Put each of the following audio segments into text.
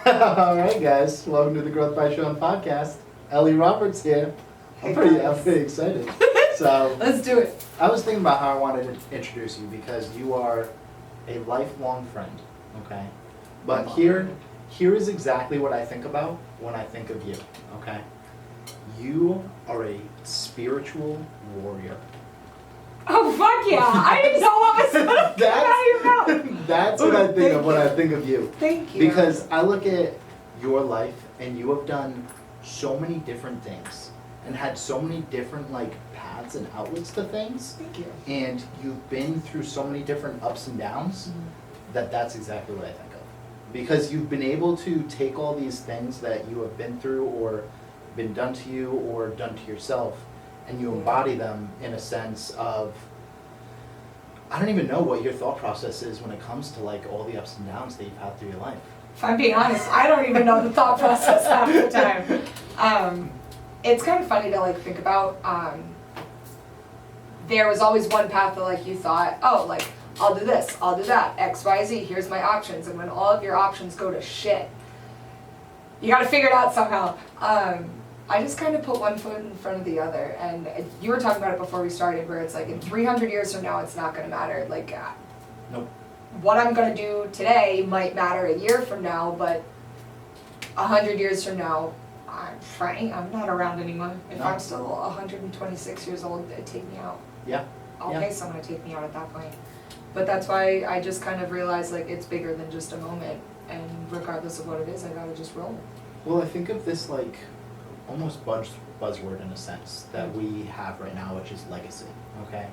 Alright guys, welcome to the Growth by Shawn podcast. Ellie Roberts here. I'm pretty excited. So Let's do it. I was thinking about how I wanted to introduce you because you are a lifelong friend, okay? But here is exactly what I think about when I think of you, okay? You are a spiritual warrior. Oh, fuck yeah. I didn't know what was going to come out of your mouth. That's what I think of when I think of you. Thank you. Because I look at your life and you have done so many different things and had so many different paths and outlets to things. Thank you. And you've been through so many different ups and downs that's exactly what I think of. Because you've been able to take all these things that you have been through or been done to you or done to yourself and you embody them in a sense of, I don't even know what your thought process is when it comes to all the ups and downs that you've had through your life. If I'm being honest, I don't even know the thought process half the time. It's kind of funny to think about. There was always one path that you thought, oh, I'll do this, I'll do that, X, Y, Z, here's my options. And when all of your options go to shit, you gotta figure it out somehow. I just kind of put one foot in front of the other, and you were talking about it before we started, where it's in 300 years from now, it's not going to matter. Nope. What I'm going to do today might matter a year from now, but 100 years from now, I'm not around anymore. If I'm still 126 years old, take me out. Yeah. I'll pay someone to take me out at that point. But that's why I just kind of realized it's bigger than just a moment, and regardless of what it is, I got to just roll. Well, I think of this almost buzzword in a sense that we have right now, which is legacy, okay?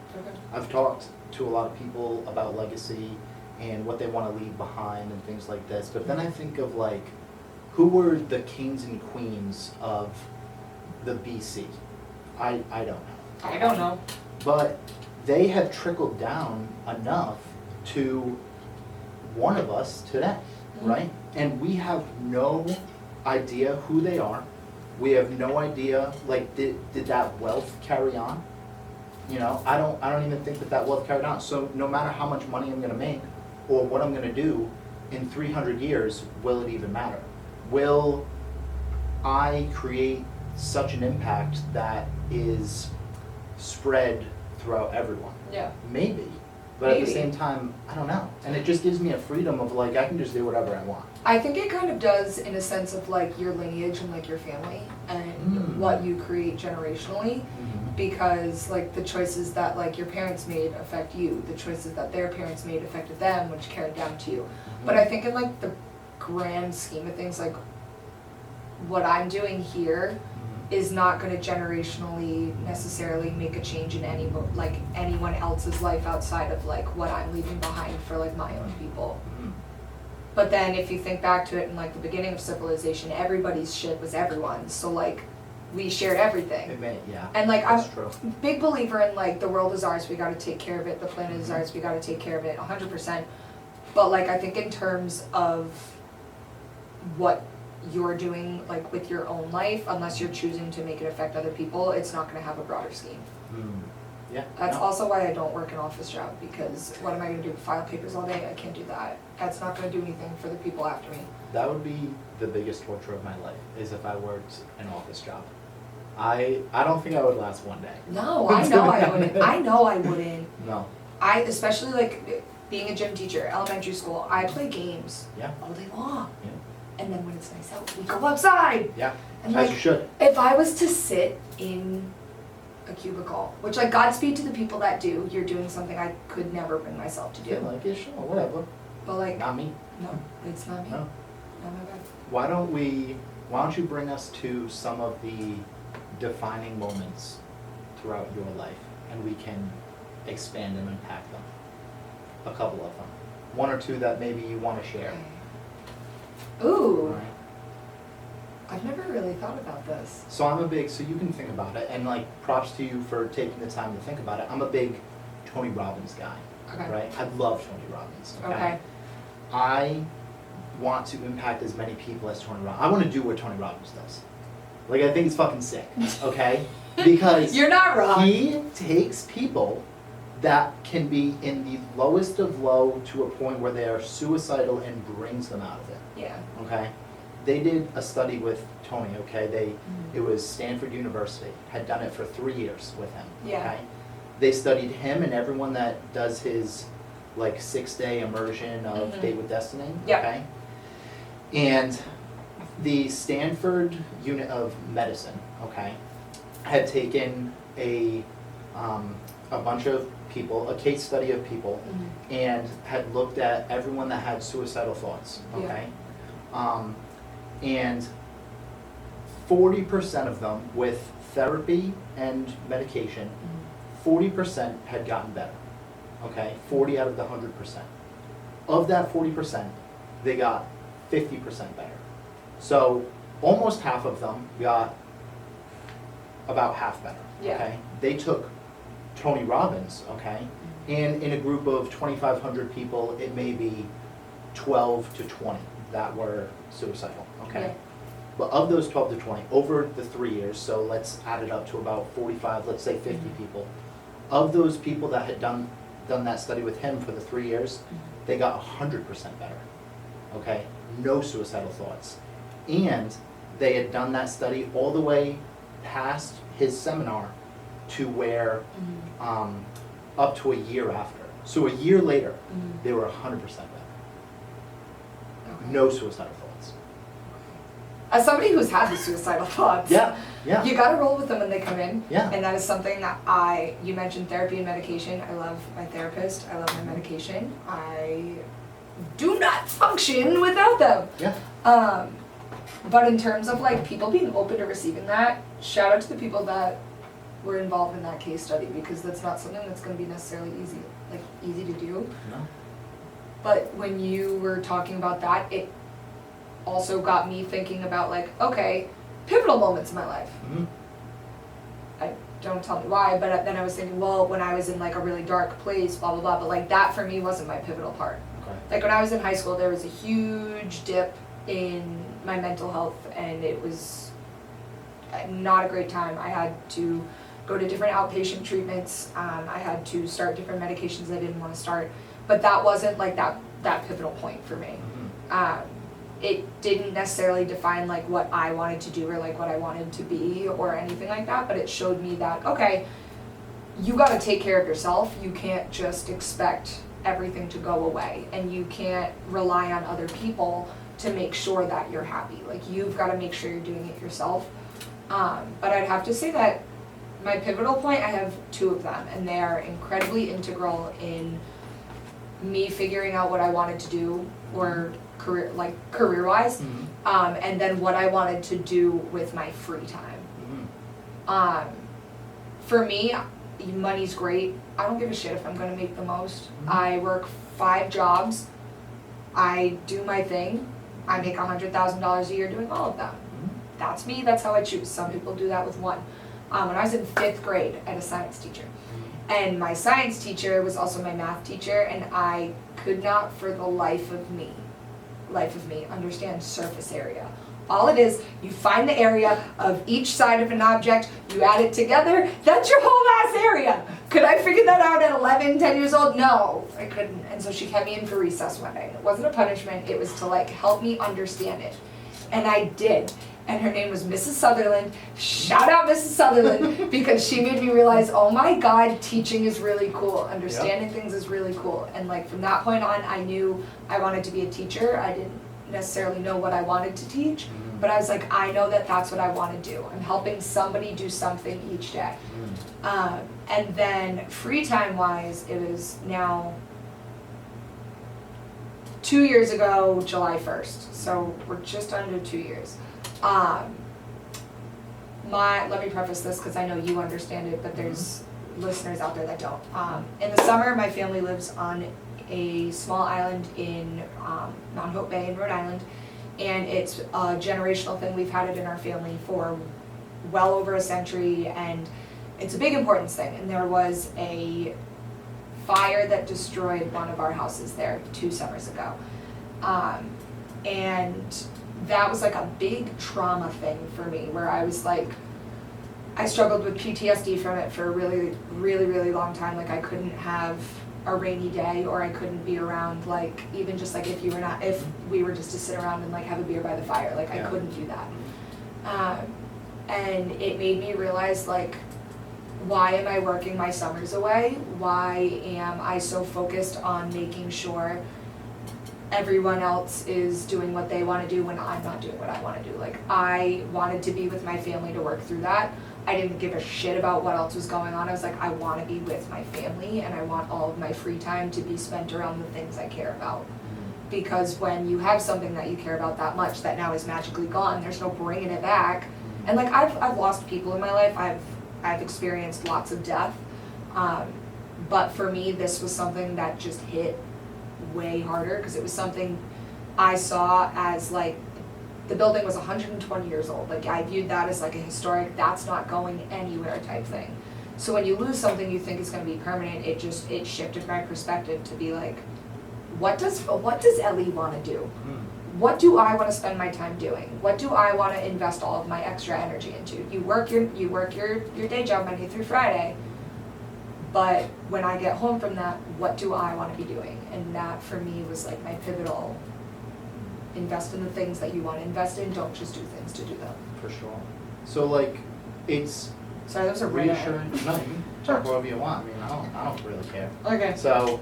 I've talked to a lot of people about legacy and what they want to leave behind and things like this, but then I think of who were the kings and queens of the BC? I don't know. I don't know. But they have trickled down enough to one of us today, right? And we have no idea who they are. We have no idea, did that wealth carry on? I don't even think that wealth carried on. So no matter how much money I'm gonna make or what I'm gonna do in 300 years, will it even matter? Will I create such an impact that is spread throughout everyone? Yeah. Maybe. But at the same time, I don't know. And it just gives me a freedom of I can just do whatever I want. I think it kind of does in a sense of your lineage and your family and what you create generationally, because the choices that your parents made affect you, the choices that their parents made affected them, which carried down to you. But I think in the grand scheme of things, what I'm doing here is not going to generationally necessarily make a change in anyone else's life outside of what I'm leaving behind for my own people. But then if you think back to it in the beginning of civilization, everybody's shit was everyone's. So we shared everything. And I'm true. a big believer in the world is ours, we got to take care of it. The planet is ours, we got to take care of it 100%. But I think in terms of what you're doing with your own life, unless you're choosing to make it affect other people, it's not going to have a broader scheme. Yeah. That's also why I don't work an office job, because what am I going to do, file papers all day? I can't do that. That's not going to do anything for the people after me. That would be the biggest torture of my life, is if I worked an office job. I don't think I would last one day. No, I know I wouldn't. I know I wouldn't. No. Especially being a gym teacher, elementary school, I play games all day long. Yeah. And then when it's nice out, we go outside. Yeah, and as you should. If I was to sit in a cubicle, which Godspeed to the people that do, you're doing something I could never bring myself to do. Yeah, sure, whatever. But not me. No, it's not me. No. Not my bad. Why don't you bring us to some of the defining moments throughout your life, and we can expand and unpack them. A couple of them. One or two that maybe you want to share. Okay. Ooh. Right. I've never really thought about this. So you can think about it, and props to you for taking the time to think about it. I'm a big Tony Robbins guy, right? I love Tony Robbins, okay? I want to impact as many people as Tony Robbins. I want to do what Tony Robbins does. I think it's fucking sick, okay? Because you're not wrong. He takes people that can be in the lowest of low to a point where they are suicidal and brings them out of it. Yeah. Okay? they did a study with Tony, okay? It was Stanford University, had done it for 3 years with him, Yeah. okay? They studied him and everyone that does his like 6-day immersion of Date with Destiny, Yeah. okay? And the Stanford unit of medicine, okay, had taken a bunch of people, a case study of people, and had looked at everyone that had suicidal thoughts, okay? And 40% of them with therapy and medication, 40% had gotten better, okay? 40 out of the 100%. Of that 40%, they got 50% better. So almost half of them got about half better, Yeah. okay? They took Tony Robbins, okay? And in a group of 2,500 people, it may be 12 to 20 that were suicidal, okay? Yeah. But of those 12 to 20, over the 3 years, so let's add it up to about 45, let's say 50 people. Of those people that had done that study with him for the 3 years, they got 100% better, okay? No suicidal thoughts. And they had done that study all the way past his seminar to where, up to a year after. So a year later, they were 100% better. Okay. No suicidal thoughts. As somebody who's had the suicidal thoughts, Yeah, yeah. you gotta roll with them when they come in. Yeah. And that is something that you mentioned therapy and medication. I love my therapist, I love my medication. I do not function without them. Yeah. But in terms of like people being open to receiving that, shout out to the people that were involved in that case study, because that's not something that's gonna be necessarily easy to do. No. But when you were talking about that, it also got me thinking about like, okay, pivotal moments in my life. Don't tell me why, but then I was thinking, well, when I was in like a really dark place, blah, blah, blah, but like that for me wasn't my pivotal part. Okay. Like when I was in high school, there was a huge dip in my mental health, and it was not a great time. I had to go to different outpatient treatments. I had to start different medications I didn't want to start, but that wasn't like that pivotal point for me. It didn't necessarily define like what I wanted to do or like what I wanted to be or anything like that, but it showed me that, okay, you got to take care of yourself. You can't just expect everything to go away, and you can't rely on other people to make sure that you're happy. Like you've got to make sure you're doing it yourself. But I'd have to say that my pivotal point, I have 2 of them, and they are incredibly integral in me figuring out what I wanted to do, or career-wise, and then what I wanted to do with my free time. For me, money's great. I don't give a shit if I'm gonna make the most. I work 5 jobs. I do my thing. I make $100,000 a year doing all of them. That's me, that's how I choose. Some people do that with 1. When I was in 5th grade, I had a science teacher. And my science teacher was also my math teacher, and I could not for the life of me understand surface area. All it is, you find the area of each side of an object, you add it together, that's your whole ass area. Could I figure that out at 11, 10 years old? No, I couldn't. And so she kept me in for recess one day. It wasn't a punishment, it was to like help me understand it. And I did. And her name was Mrs. Sutherland. Shout out Mrs. Sutherland, because she made me realize, oh my God, teaching is really cool. Understanding things is really cool. And like from that point on, I knew I wanted to be a teacher. I didn't necessarily know what I wanted to teach, but I was like, I know that that's what I want to do. I'm helping somebody do something each day. And then free time wise, it was now 2 years ago, July 1st. So we're just under 2 years. Let me preface this because I know you understand it, but there's listeners out there that don't. In the summer, my family lives on a small island in Mount Hope Bay in Rhode Island, and it's a generational thing. We've had it in our family for well over a century, and it's a big importance thing. And there was a fire that destroyed one of our houses there 2 summers ago, and that was like a big trauma thing for me, where I was like, I struggled with PTSD from it for a really, really, really long time. Like I couldn't have a rainy day, or I couldn't be around, like, even just like if we were just to sit around and like have a beer by the fire, like I couldn't do that. And it made me realize, like, why am I working my summers away? Why am I so focused on making sure everyone else is doing what they want to do when I'm not doing what I want to do? Like, I wanted to be with my family to work through that. I didn't give a shit about what else was going on. I was like, I want to be with my family, and I want all of my free time to be spent around the things I care about. Because when you have something that you care about that much that now is magically gone, there's no bringing it back. And like, I've lost people in my life. I've experienced lots of death. But for me, this was something that just hit way harder, because it was something I saw as like, the building was 120 years old. Like, I viewed that as like a historic, that's not going anywhere type thing. So when you lose something you think is going to be permanent, it shifted my perspective to be like, what does Ellie want to do? What do I want to spend my time doing? What do I want to invest all of my extra energy into? You work your day job Monday through Friday, but when I get home from that, what do I want to be doing? And that for me was like my pivotal. Invest in the things that you want to invest in. Don't just do things to do them. For sure. So like, it's Sorry, that was a reassuring. No, you can talk whatever you want. I mean, I don't really care. Okay. So,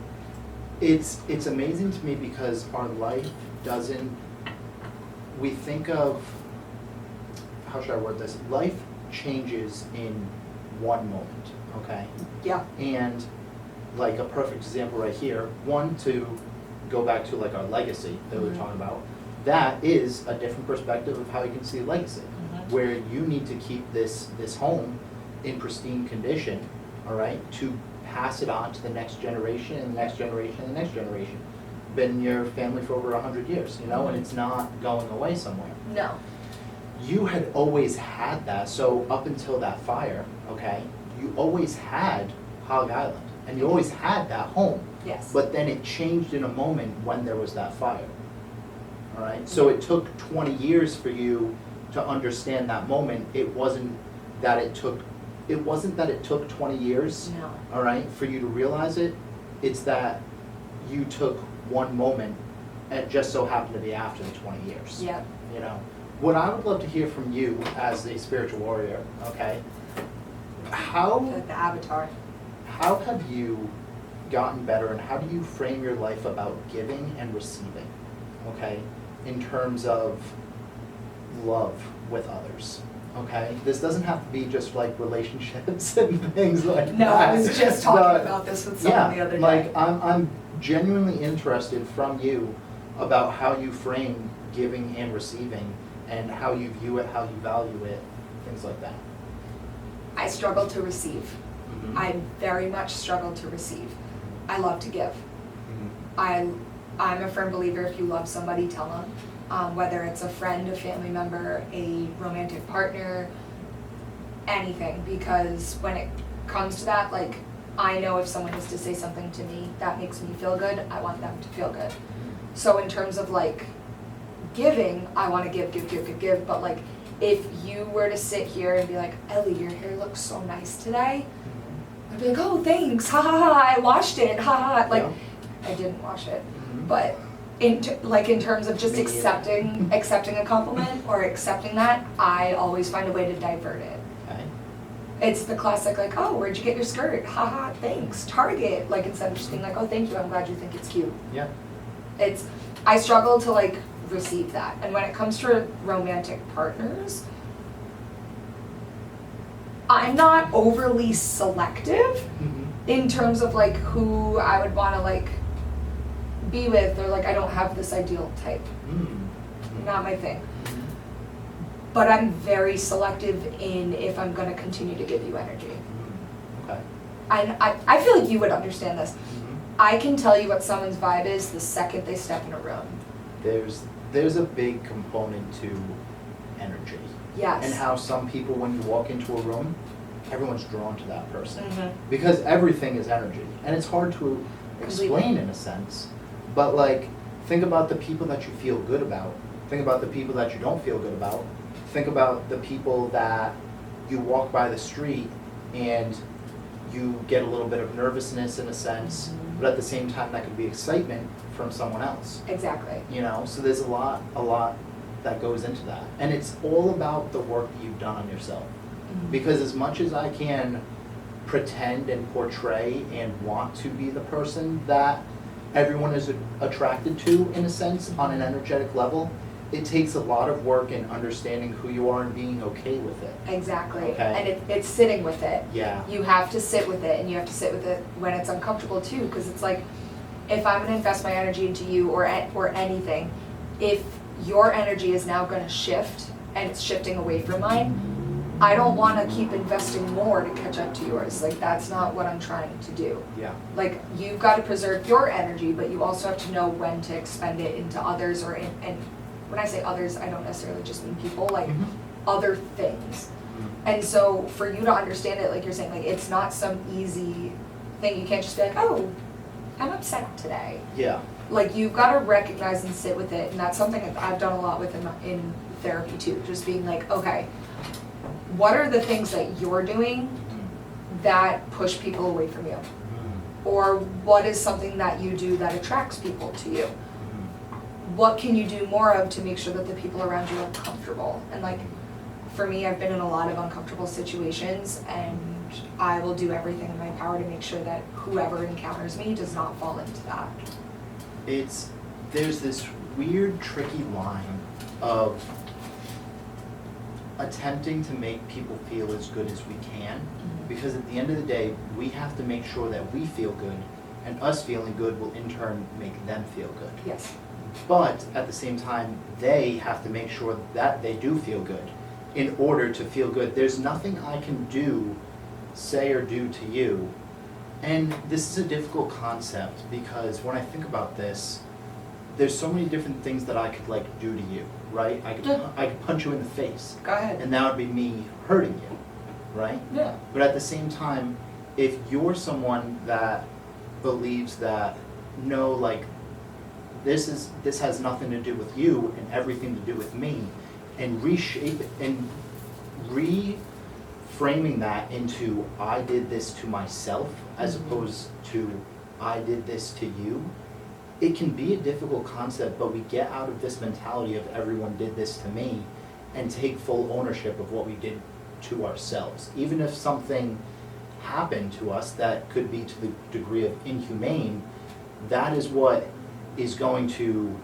it's amazing to me because our life doesn't. We think of, how should I word this? Life changes in one moment. Okay. Yeah. And like a perfect example right here. One, to go back to like our legacy that we were talking about. That is a different perspective of how you can see legacy, where you need to keep this home in pristine condition, all right, to pass it on to the next generation and the next generation and the next generation. Been in your family for over 100 years, you know, and it's not going away somewhere. No. You had always had that, so up until that fire, okay, you always had Hog Island, and you always had that home. Yes. But then it changed in a moment when there was that fire. All right? So it took 20 years for you to understand that moment. It wasn't that it took 20 years. No. All right, for you to realize it. It's that you took one moment and it just so happened to be after the 20 years. Yep. You know. What I would love to hear from you as a spiritual warrior, okay? Like the avatar. How have you gotten better, and how do you frame your life about giving and receiving, okay, in terms of love with others, okay? This doesn't have to be just like relationships and things like that. No, I was just talking about this with someone the other day. Like I'm genuinely interested from you about how you frame giving and receiving and how you view it, how you value it, things like that. I struggle to receive. Mm-hmm. I very much struggle to receive. I love to give. Mm-hmm. I'm a firm believer, if you love somebody, tell them. Whether it's a friend, a family member, a romantic partner, anything. Because when it comes to that, like, I know if someone is to say something to me that makes me feel good, I want them to feel good. So in terms of like giving, I want to give, but like, if you were to sit here and be like, Ellie, your hair looks so nice today, I'd be like, oh, thanks, ha ha ha, I washed it, ha ha, like, yeah. I didn't wash it, but in terms of just accepting a compliment or accepting that, I always find a way to divert it. Okay. It's the classic, like, oh, where'd you get your skirt, ha ha, thanks, Target, like, instead of just being like, oh, thank you, I'm glad you think it's cute. Yeah. I struggle to like receive that, and when it comes to romantic partners, I'm not overly selective in terms of like who I would want to like be with, or like I don't have this ideal type. Not my thing. But I'm very selective in if I'm going to continue to give you energy. Okay. I feel like you would understand this. I can tell you what someone's vibe is the second they step in a room. There's a big component to energy. Yes. And how some people, when you walk into a room, everyone's drawn to that person. Mm-hmm. Because everything is energy. And it's hard to explain in a sense. But like, think about the people that you feel good about. Think about the people that you don't feel good about. Think about the people that you walk by the street and you get a little bit of nervousness in a sense, but at the same time, that could be excitement from someone else. Exactly. You know, so there's a lot that goes into that. And it's all about the work that you've done on yourself. Mm-hmm. Because as much as I can pretend and portray and want to be the person that everyone is attracted to, in a sense, on an energetic level, it takes a lot of work in understanding who you are and being okay with it. Exactly. Okay. And it's sitting with it. Yeah. You have to sit with it, and you have to sit with it when it's uncomfortable too, because it's like, if I'm going to invest my energy into you or anything, if your energy is now going to shift and it's shifting away from mine, I don't want to keep investing more to catch up to yours. Like, that's not what I'm trying to do. Yeah. Like, you've got to preserve your energy, but you also have to know when to expend it into others, or and when I say others, I don't necessarily just mean people, like Mhm. other things. And so for you to understand it, like you're saying, like, it's not some easy thing. You can't just be like, oh, I'm upset today. Yeah. Like, you've got to recognize and sit with it, and that's something that I've done a lot with in therapy too, just being like, okay, what are the things that you're doing that push people away from you? Or what is something that you do that attracts people to you? What can you do more of to make sure that the people around you are comfortable? And like, for me, I've been in a lot of uncomfortable situations, and I will do everything in my power to make sure that whoever encounters me does not fall into that. There's this weird, tricky line of attempting to make people feel as good as we can, because at the end of the day, we have to make sure that we feel good, and us feeling good will in turn make them feel good. Yes. But at the same time, they have to make sure that they do feel good in order to feel good. There's nothing I can do, say or do to you. And this is a difficult concept, because when I think about this, there's so many different things that I could like do to you, right? I could punch you in the face. Go ahead. And that would be me hurting you, right? Yeah. But at the same time, if you're someone that believes that, no, like, this has nothing to do with you and everything to do with me, and reshape it and reframing that into I did this to myself as opposed to I did this to you, it can be a difficult concept, but we get out of this mentality of everyone did this to me and take full ownership of what we did to ourselves. Even if something happened to us that could be to the degree of inhumane, that is what is going to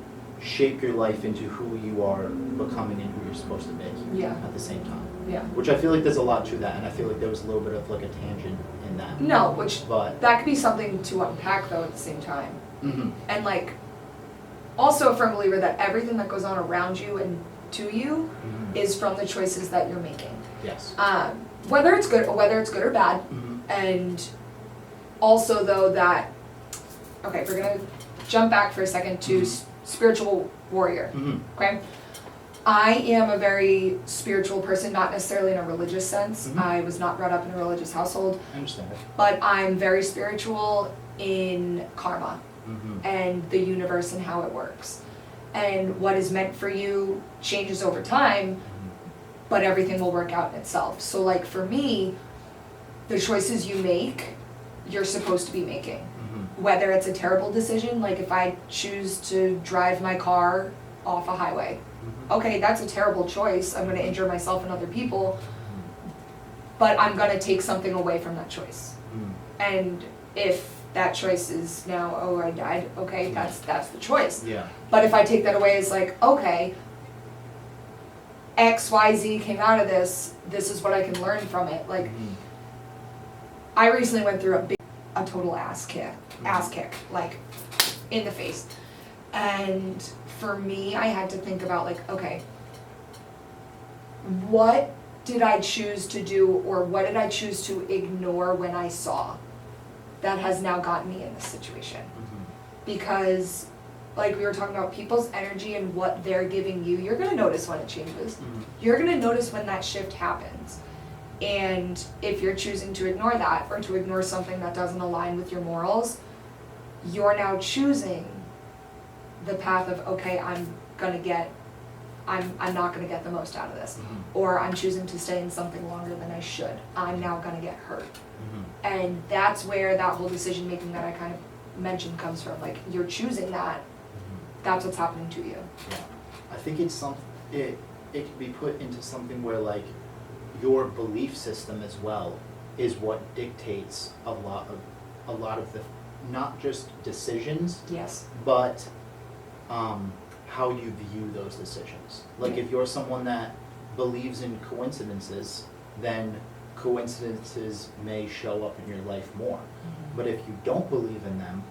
shape your life into who you are becoming and who you're supposed to be at the same time. Yeah. Which I feel like there's a lot to that, and I feel like there was a little bit of like a tangent in that. No, But that could be something to unpack though at the same time. mhm. And like, also a firm believer that everything that goes on around you and to you Mhm. is from the choices that you're making. Yes. Whether it's good or bad. Mhm. And also though that, okay, we're gonna jump back for a second to spiritual warrior, Mhm. okay? I am a very spiritual person, not necessarily in a religious sense. Mhm. I was not brought up in a religious household, I understand it. but I'm very spiritual in karma Mhm. and the universe and how it works. And what is meant for you changes over time, but everything will work out in itself. So like for me, the choices you make, you're supposed to be making. Mhm. Whether it's a terrible decision, like if I choose to drive my car off a highway, Mhm. okay, that's a terrible choice. I'm gonna injure myself and other people, but I'm gonna take something away from that choice. Mhm. And if that choice is now, oh, I died, okay, that's the choice. Yeah. But if I take that away as like, okay, X, Y, Z came out of this is what I can learn from it. Like, Mhm. I recently went through a total ass kick, like, in the face. And for me, I had to think about like, okay, what did I choose to do, or what did I choose to ignore when I saw that has now gotten me in this situation? Mhm. Because like we were talking about people's energy and what they're giving you, you're gonna notice when it changes. Mhm. You're gonna notice when that shift happens. And if you're choosing to ignore that, or to ignore something that doesn't align with your morals, you're now choosing the path of, okay, I'm not gonna get the most out of this. Mhm. Or I'm choosing to stay in something longer than I should. I'm now gonna get hurt. Mhm. And that's where that whole decision making that I kind of mentioned comes from. Like, you're choosing that, that's what's happening to you. Yeah, I think it can be put into something where like your belief system as well is what dictates a lot of the, not just decisions, Yes. but how you view those decisions. Like if you're someone that believes in coincidences, then coincidences may show up in your life more. But if you don't believe in them,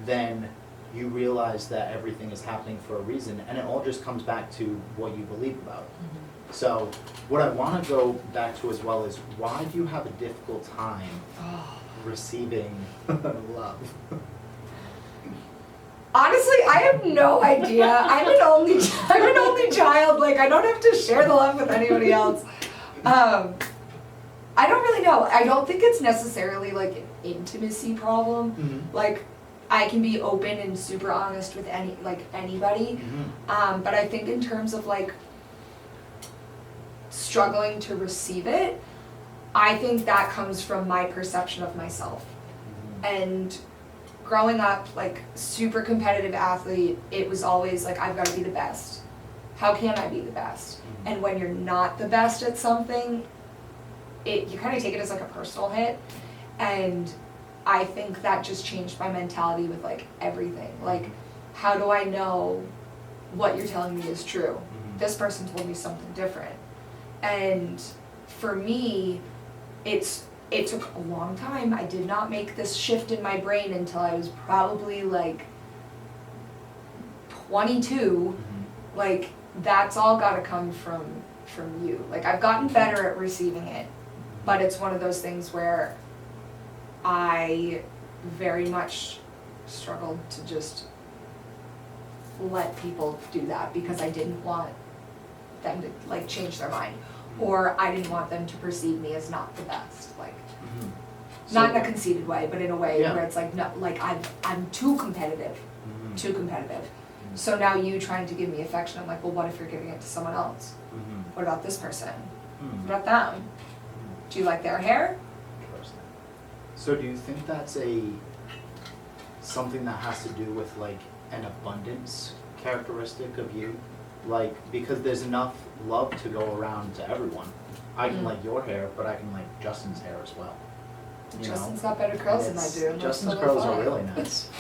then you realize that everything is happening for a reason, and it all just comes back to what you believe about. So what I want to go back to as well is, why do you have a difficult time receiving love? Honestly, I have no idea. I'm an only child. Like, I don't have to share the love with anybody else. I don't really know. I don't think it's necessarily like an intimacy problem. Like, I can be open and super honest with anybody. But I think in terms of like struggling to receive it, I think that comes from my perception of myself. And growing up, like, super competitive athlete, it was always like, I've got to be the best. How can I be the best? And when you're not the best at something, you kind of take it as like a personal hit. And I think that just changed my mentality with like everything. Like, how do I know what you're telling me is true? This person told me something different. And for me, it took a long time. I did not make this shift in my brain until I was probably like 22. Like, that's all gotta come from you. Like, I've gotten better at receiving it, but it's one of those things where I very much struggled to just let people do that, because I didn't want them to like change their mind, or I didn't want them to perceive me as not the best. Like, not in a conceited way, but in a way where it's like, no, like I'm too competitive, too competitive. So now you trying to give me affection, I'm like, well, what if you're giving it to someone else? What about this person? What about them? Do you like their hair? So do you think that's something that has to do with like an abundance characteristic of you? Like, because there's enough love to go around to everyone. I can like your hair, but I can like Justin's hair as well. Justin's got better curls than I do. Justin's curls are really nice.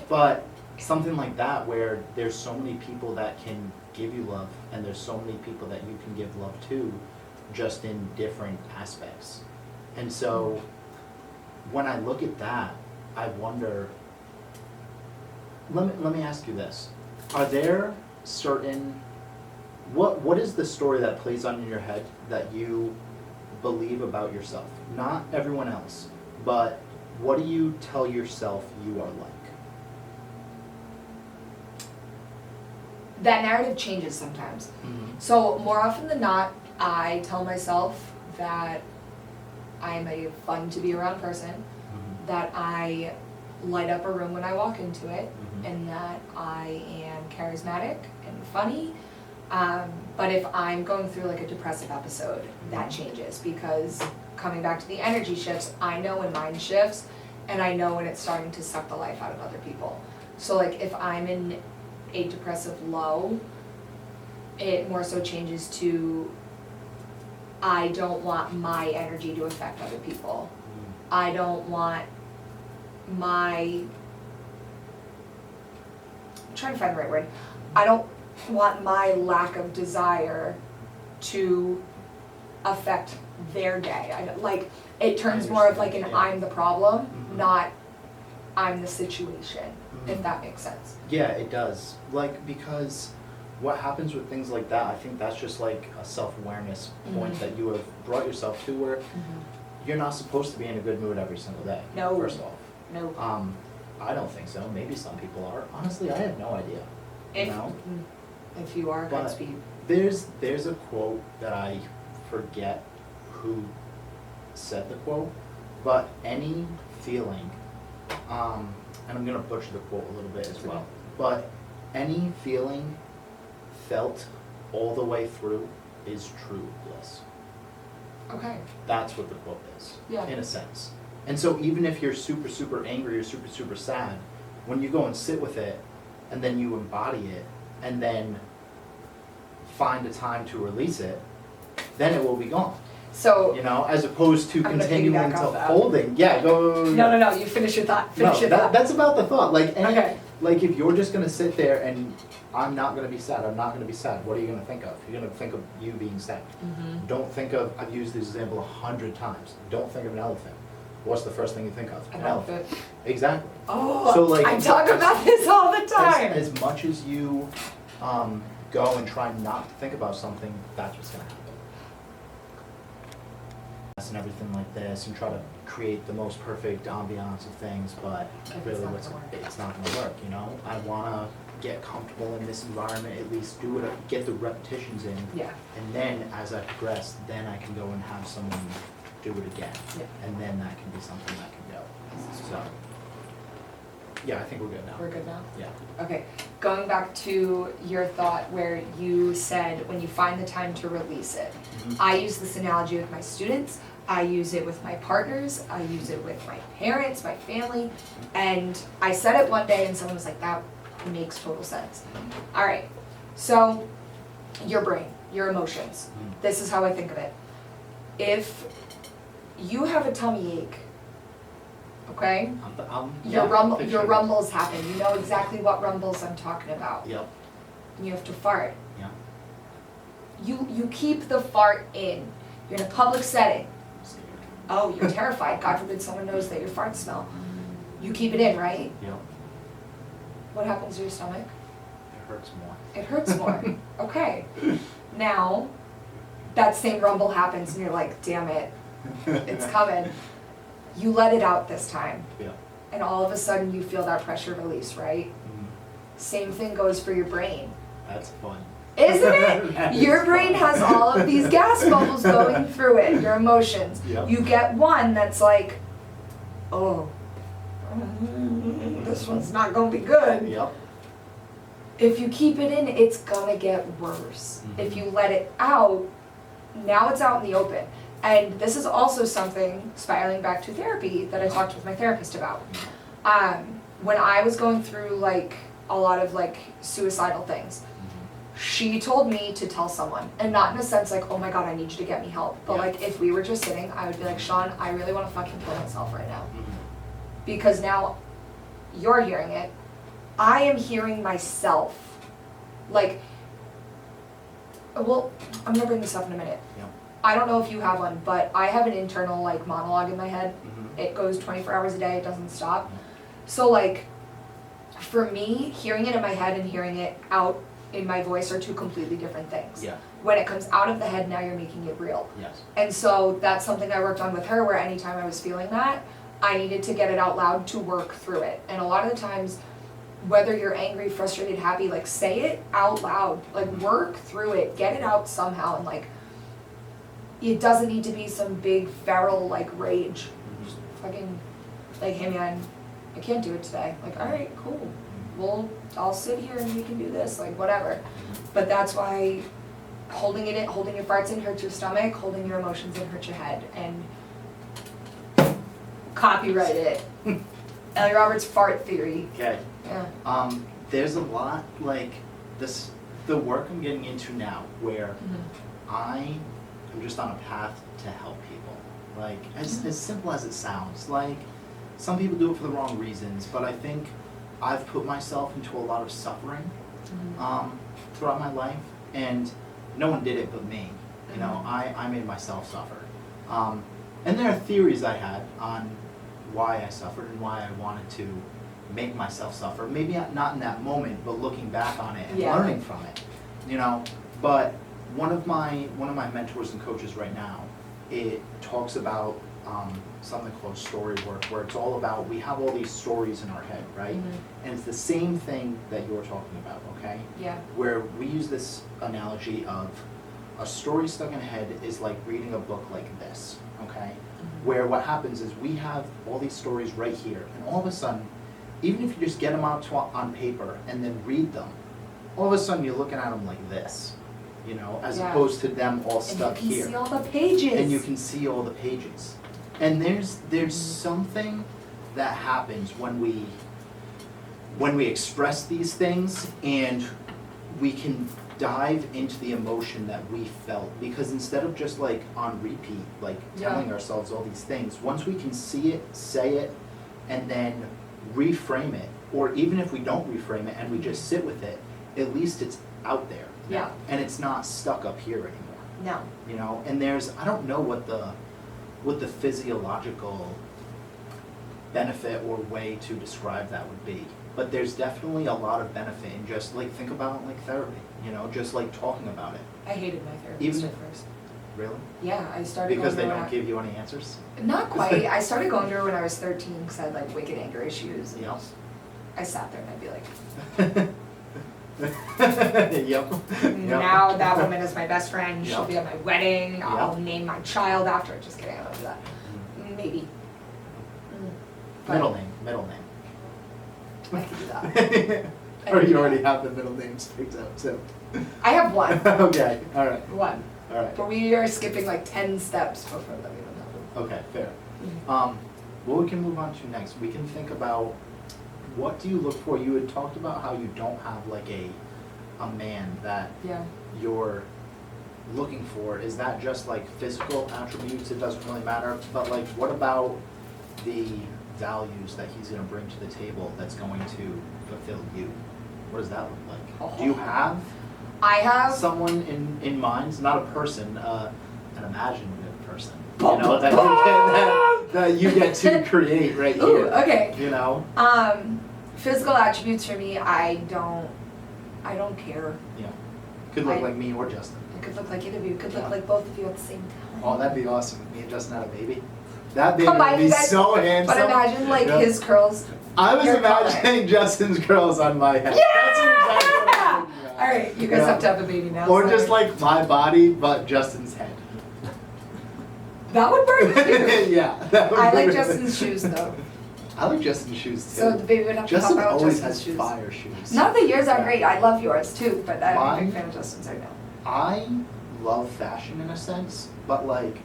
But something like that, where there's so many people that can give you love, and there's so many people that you can give love to, just in different aspects. And so when I look at that, I wonder, let me ask you this. Are there certain, what is the story that plays on in your head that you believe about yourself? Not everyone else, but what do you tell yourself you are like? That narrative changes sometimes. So more often than not, I tell myself that I am a fun to be around person, that I light up a room when I walk into it, and that I am charismatic and funny. But if I'm going through like a depressive episode, that changes, because coming back to the energy shifts, I know when mine shifts, and I know when it's starting to suck the life out of other people. So like if I'm in a depressive low, it more so changes to, I don't want my energy to affect other people. I don't want I'm trying to find the right word. I don't want my lack of desire to affect their day. Like, it turns more of like an I'm the problem, not I'm the situation, if that makes sense. Yeah, it does. Like, because what happens with things like that, I think that's just like a self-awareness point that you have brought yourself to, where you're not supposed to be in a good mood every single day. No. First off. No. I don't think so. Maybe some people are. Honestly, I have no idea. If you are, But Godspeed. there's a quote that I forget who said the quote, but any feeling, and I'm gonna butcher the quote a little bit as well, but any feeling felt all the way through is true bliss. Okay. That's what the quote is, Yeah. in a sense. And so even if you're super, super angry or super, super sad, when you go and sit with it, and then you embody it, and then find a time to release it, then it will be gone. So, You know, as opposed to I'm gonna continuing piggyback to off that. holding. Yeah, go. no, you finish your thought, finish your thought. That's about the thought. Like, Okay. like if you're just gonna sit there and I'm not gonna be sad, I'm not gonna be sad, what are you gonna think of? You're gonna think of you being sad. Mhm. Don't think of, I've used this example 100 times, don't think of an elephant. What's the first thing you think of? An elephant. Exactly. Oh, So, like, I talk about this all the time. As much as you go and try not to think about something, that's what's gonna happen. And everything like this, and try to create the most perfect ambiance of things, but If really it's not gonna work. it's not gonna work, you know? I wanna get comfortable in this environment, at least do it, get the repetitions in. Yeah. And then as I progress, then I can go and have someone do it again. Yeah. And then that can be something that can go. So, yeah, I think we're good now. We're good now? Yeah. Okay, going back to your thought where you said when you find the time to release it. Mhm. I use this analogy with my students, I use it with my partners, I use it with my parents, my family, and I said it one day and someone was like, that makes total sense. All right, so your brain, your emotions, Mhm. this is how I think of it. If you have a tummy ache, okay? Yeah, Your picture. rumbles happen, you know exactly what rumbles I'm talking about. Yep, And you have to fart. yeah. You keep the fart in. You're in a public setting. Oh, you're terrified. God forbid someone knows that your farts smell. You keep it in, right? Yep, What happens to your stomach? it hurts more. It hurts more. Okay. Now, that same rumble happens and you're like, damn it, it's coming. You let it out this time. Yeah. And all of a sudden you feel that pressure release, right? Mhm. Same thing goes for your brain. That's fun. Isn't it? That Your is brain fun. has all of these gas bubbles going through it, your emotions. Yep. You get one that's like, oh, this one's not gonna be good. Yep. If you keep it in, it's gonna get worse. Mhm. If you let it out, now it's out in the open. And this is also something, spiraling back to therapy, that I talked with my therapist about. When I was going through like a lot of like suicidal things, she told me to tell someone, and not in a sense like, oh my god, I need you to get me help, but Yeah. like if we were just sitting, I would be like, Shawn, I really want to fucking kill myself right now. Mhm. Because now you're hearing it, I am hearing myself. Like, well, I'm gonna bring this up in a minute. Yeah. I don't know if you have one, but I have an internal like monologue in my head. Mhm. It goes 24 hours a day, it doesn't stop. So like, for me, hearing it in my head and hearing it out in my voice are two completely different things. Yeah. When it comes out of the head, now you're making it real. Yes. And so that's something I worked on with her, where anytime I was feeling that, I needed to get it out loud to work through it. And a lot of the times, whether you're angry, frustrated, happy, like say it out loud, like work through it, get it out somehow, and like, it doesn't need to be some big feral like rage. Just fucking like, hey man, I can't do it today. Like, alright, cool. Well, I'll sit here and we can do this, like whatever. But that's why holding it in, holding your farts in hurts your stomach, holding your emotions in hurts your head. And copyright it. Ellie Roberts fart theory. Okay. Yeah. There's a lot like this, the work I'm getting into now, where I am just on a path to help people. Like, as simple as it sounds. Like, some people do it for the wrong reasons, but I think I've put myself into a lot of suffering throughout my life, and no one did it but me. You know, I made myself suffer. And there are theories I had on why I suffered and why I wanted to make myself suffer. Maybe not in that moment, but looking back on it and Yeah. learning from it. You know, but one of my mentors and coaches right now, it talks about something called story work, where it's all about, we have all these stories in our head, right? And it's the same thing that you're talking about, okay? Yeah. Where we use this analogy of a story stuck in a head is like reading a book like this, okay? Where what happens is we have all these stories right here, and all of a sudden, even if you just get them out on paper and then read them, all of a sudden you're looking at them like this, you know, as Yeah. opposed to them all stuck And you here. can see all the pages. And you can see all the pages. And there's something that happens when we when we express these things and we can dive into the emotion that we felt, because instead of just like on repeat, like telling ourselves all these things, once we can see it, say it, and then reframe it, or even if we don't reframe it and we just sit with it, at least it's out there. Yeah. And it's not stuck up here anymore. No. You know, and I don't know what the physiological benefit or way to describe that would be, but there's definitely a lot of benefit in just like, think about like therapy, you know, just like talking about it. I hated my therapist at first. Really? Yeah, I started Because they going don't give you any answers? Not quite. I started going to her when I was 13 because I had like wicked anger issues. Yep. I sat there and I'd be like, Yep. now that woman is my best friend. She'll Yep. be at my wedding. Yep. I'll name my child after it. Just kidding, I don't do that. Maybe. But Middle name. I can do that. Or you already have the middle names picked out too. I have one. Okay, alright, One. alright. But we are skipping like 10 steps before that even happens. Okay, fair. Mhm. What we can move on to next, we can think about, what do you look for? You had talked about how you don't have like a man that Yeah. you're looking for. Is that just like physical attributes, it doesn't really matter, but like what about the values that he's gonna bring to the table that's going to fulfill you? What does that look like? Do you have I have. someone in mind? Not a person, an imaginative person, you know, that you get to create right here. Ooh, okay. You know? Physical attributes for me, I don't care. Yeah. Could look I- like me or Justin. It could look like either of you. It could look Yeah. like both of you at the same time. Oh, that'd be awesome. Me and Justin had a baby. That baby Combine would be you guys, so handsome. But imagine like Yeah. his curls. I was your imagining Justin's curls on my head. Yeah! That's exactly what I was thinking about. All right, you guys Yeah. have to have a baby now. Or so- just like my body, but Justin's head. That would work too. Yeah. That would I be like really- Justin's shoes though. I like Justin's shoes too. So the baby would have to Justin pop out always Justin's has shoes. fire shoes. Not that yours are Yeah. great. I love yours too, but I'm a Mine? big fan of Justin's right now. I love fashion in a sense, but like,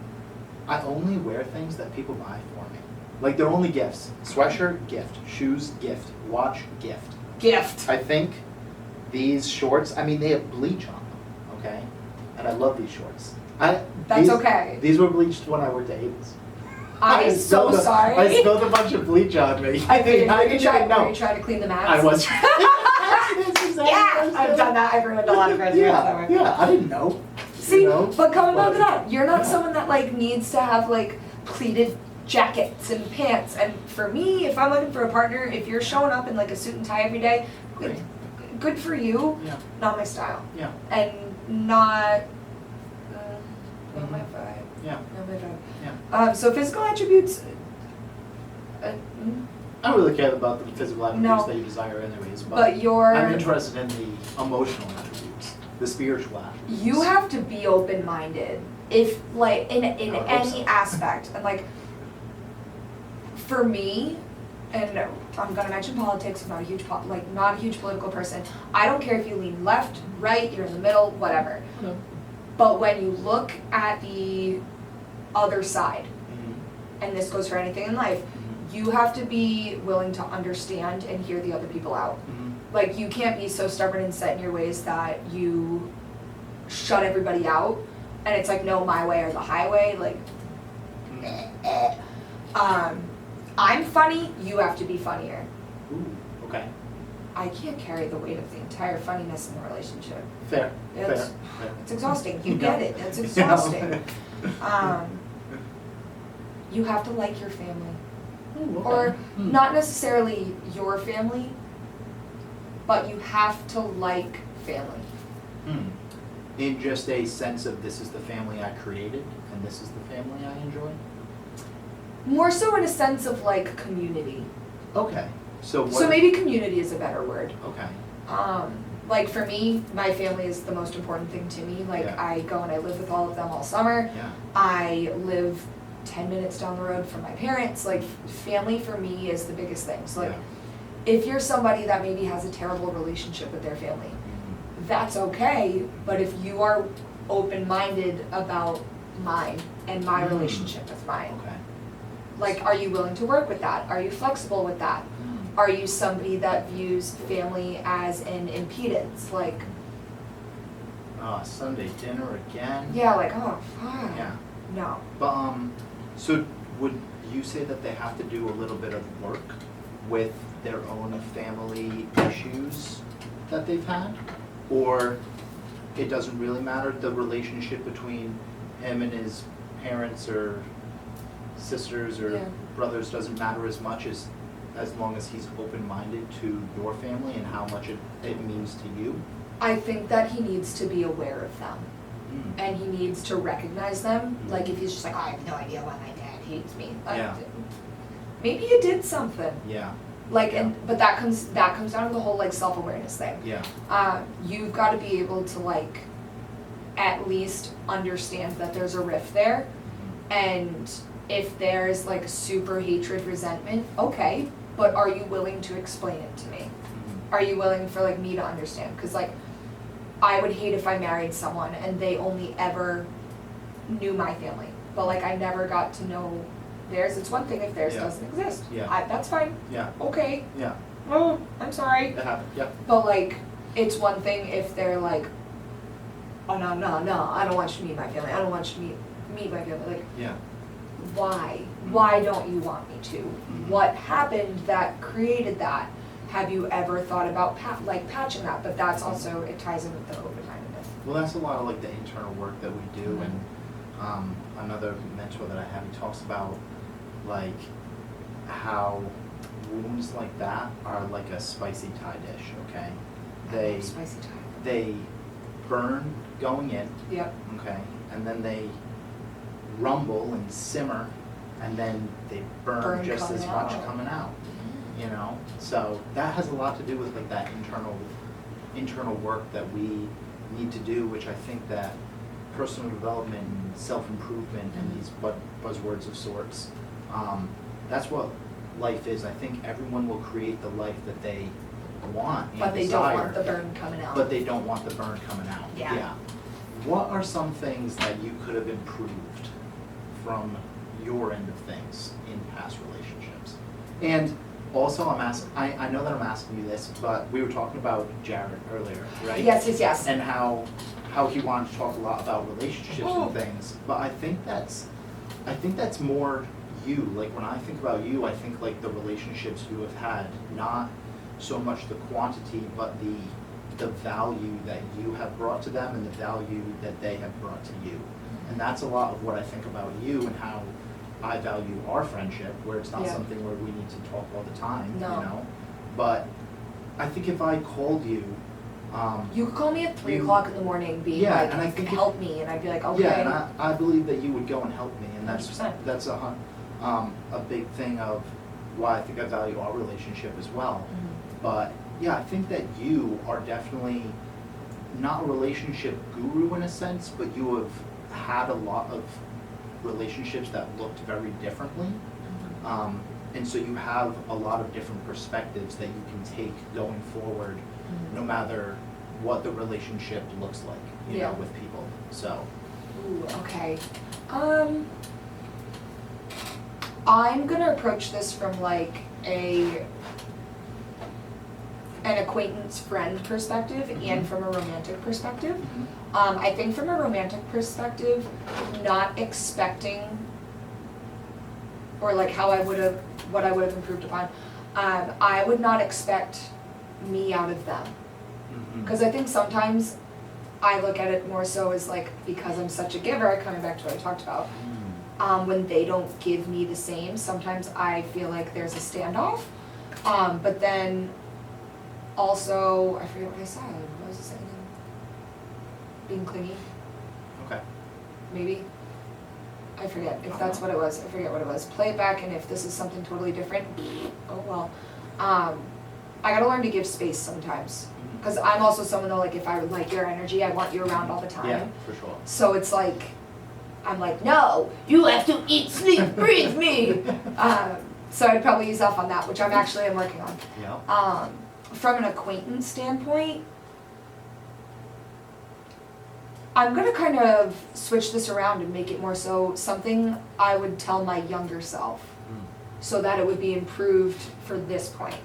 I only wear things that people buy for me. Like, they're only gifts. Sweatshirt, gift. Shoes, gift. Watch, gift. Gift. I think these shorts, I mean, they have bleach on them, okay? And I love these shorts. That's okay. These were bleached when I worked at Avis. I'm so sorry. I spilled a bunch of bleach on me. I figured How were did you you know? were you trying to clean the mats? I was. That's exactly what I Yeah, was I've doing. done that. I've ruined a lot of graduates that way. Yeah, I didn't know. See, you know? but coming back to But- that, you're not yeah. someone that like needs to have like pleated jackets and pants. And for me, if I'm looking for a partner, if you're showing up in like a suit and tie every day, Great. good for you. Yeah, Not my style, yeah, and not my vibe. yeah, Not my vibe. yeah. So physical attributes. I don't really care about the physical attributes No. that you desire anyways, But you're. I'm interested in the emotional attributes, the spiritual attributes. You have to be open-minded if like in I would hope any so. aspect. And like for me, and I'm gonna mention politics, I'm not a huge not a huge political person. I don't care if you lean left, right, you're in the middle, whatever. No. But when you look at the other side, Mhm. and this goes for anything in life, you have to be willing to understand and hear the other people out. Mhm. Like, you can't be so stubborn and set in your ways that you shut everybody out, and it's like, no, my way or the highway, like, I'm funny, you have to be funnier. Ooh, okay. I can't carry the weight of the entire funniness in the relationship. Fair, It's, fair. it's exhausting, you Yeah. get it, it's Yeah. exhausting. You have to like your family. Ooh, okay. Or Hmm. not necessarily your family, but you have to like family. Hmm. In just a sense of, this is the family I created, and this is the family I enjoy? More so in a sense of like community. Okay, so what? So maybe community is a better word. Okay, Like for me, my family is the most important thing to me. Like Yeah. I go and I live with all of them all summer. yeah, I live 10 minutes down the road from my parents. Like family for me is the biggest thing. So like yeah. if you're somebody that maybe has a terrible relationship with their family, Mhm. that's okay. But if you are open-minded about mine and my relationship with mine, Okay. like, are you willing to work with that? Are you flexible with that? Are you somebody that views family as an impedance? Like, Sunday dinner again? yeah, like, oh, fuck. Yeah. No. But, so would you say that they have to do a little bit of work with their own family issues that they've had? Or it doesn't really matter, the relationship between him and his parents or sisters or Yeah. brothers doesn't matter as much as long as he's open-minded to your family and how much it means to you? I think that he needs to be aware of them. Mm. And he needs to recognize them. Mhm. Like, if he's just like, oh, I have no idea why my dad hates me. Like, Yeah. maybe you did something. Yeah, Like, Yeah. but that comes down to the whole, like, self-awareness thing. yeah. You've got to be able to, like, at least understand that there's a rift there. Mhm. And if there's, like, super hatred, resentment, okay, but are you willing to explain it to me? Mhm. Are you willing for, like, me to understand? Because, like, I would hate if I married someone and they only ever knew my family, but, like, I never got to know theirs. It's one thing if theirs Yeah. doesn't exist. Yeah. That's fine. Yeah, Okay. yeah, Oh, I'm sorry. it happened, yeah. But, like, it's one thing if they're like, oh, no, I don't want you to meet my family. I don't want you to meet my family. Like, Yeah. why? Why don't you want me to? Mhm. What happened that created that? Have you ever thought about patching that? But that's also, it ties in with the open-mindedness. Well, that's a lot of like the internal work that we do, Mhm. and another mentor that I have, he talks about like how wounds like that are like a spicy Thai dish, okay? I love spicy Thai. They burn going in, Yep. okay, and then they rumble and simmer, and then they burn just coming as much out. coming out, you know? So that has a lot to do with like that internal work that we need to do, which I think that personal development and self-improvement and these buzzwords of sorts, that's what life is. I think everyone will create the life that they want and But they desire, don't want the burn coming out. but they don't want the burn coming out. Yeah. What are some things that you could have improved from your end of things in past relationships? And also, I know that I'm asking you this, but we were talking about Jared earlier, right? Yes. And how he wanted to talk a lot about relationships Oh. and things, but I think that's more you. Like when I think about you, I think like the relationships you have had, not so much the quantity, but the value that you have brought to them and the value that they have brought to you. And that's a lot of what I think about you and how I value our friendship, where it's not Yeah. something where we need to talk all the time, No. you know? But I think if I called you, You could call me at 3 You- o'clock in the morning, being Yeah, like, and I think help me, and I'd be like, okay. yeah, and I believe that you would go and help me, and that's 100%. a big thing of why I think I value our relationship as well. Mhm. But yeah, I think that you are definitely not a relationship guru in a sense, but you have had a lot of relationships that looked very differently. And so you have a lot of different perspectives that you can take going forward, no matter what the relationship looks like, you know, Yeah. with people. So, Ooh, okay. I'm gonna approach this from like an acquaintance friend perspective and from a romantic perspective. I think from a romantic perspective, not expecting, or like what I would have improved upon, I would not expect me out of them. Because I think sometimes I look at it more so as like, because I'm such a giver, coming back to what I talked about, when they don't give me the same, sometimes I feel like there's a standoff. But then also, I forget what I said. What was I saying? Being clingy, Okay. maybe? I forget if that's what it was. I forget what it was. Play it back, and if this is something totally different, oh well. I gotta learn to give space sometimes. Because I'm also someone though, like if I like your energy, I want you around all the time. Yeah, for sure. So it's like, I'm like, no, you have to eat, sleep, breathe me. So I'd probably use off on that, which I'm working on. Yeah. From an acquaintance standpoint, I'm gonna kind of switch this around and make it more so something I would tell my younger self. so that it would be improved for this point.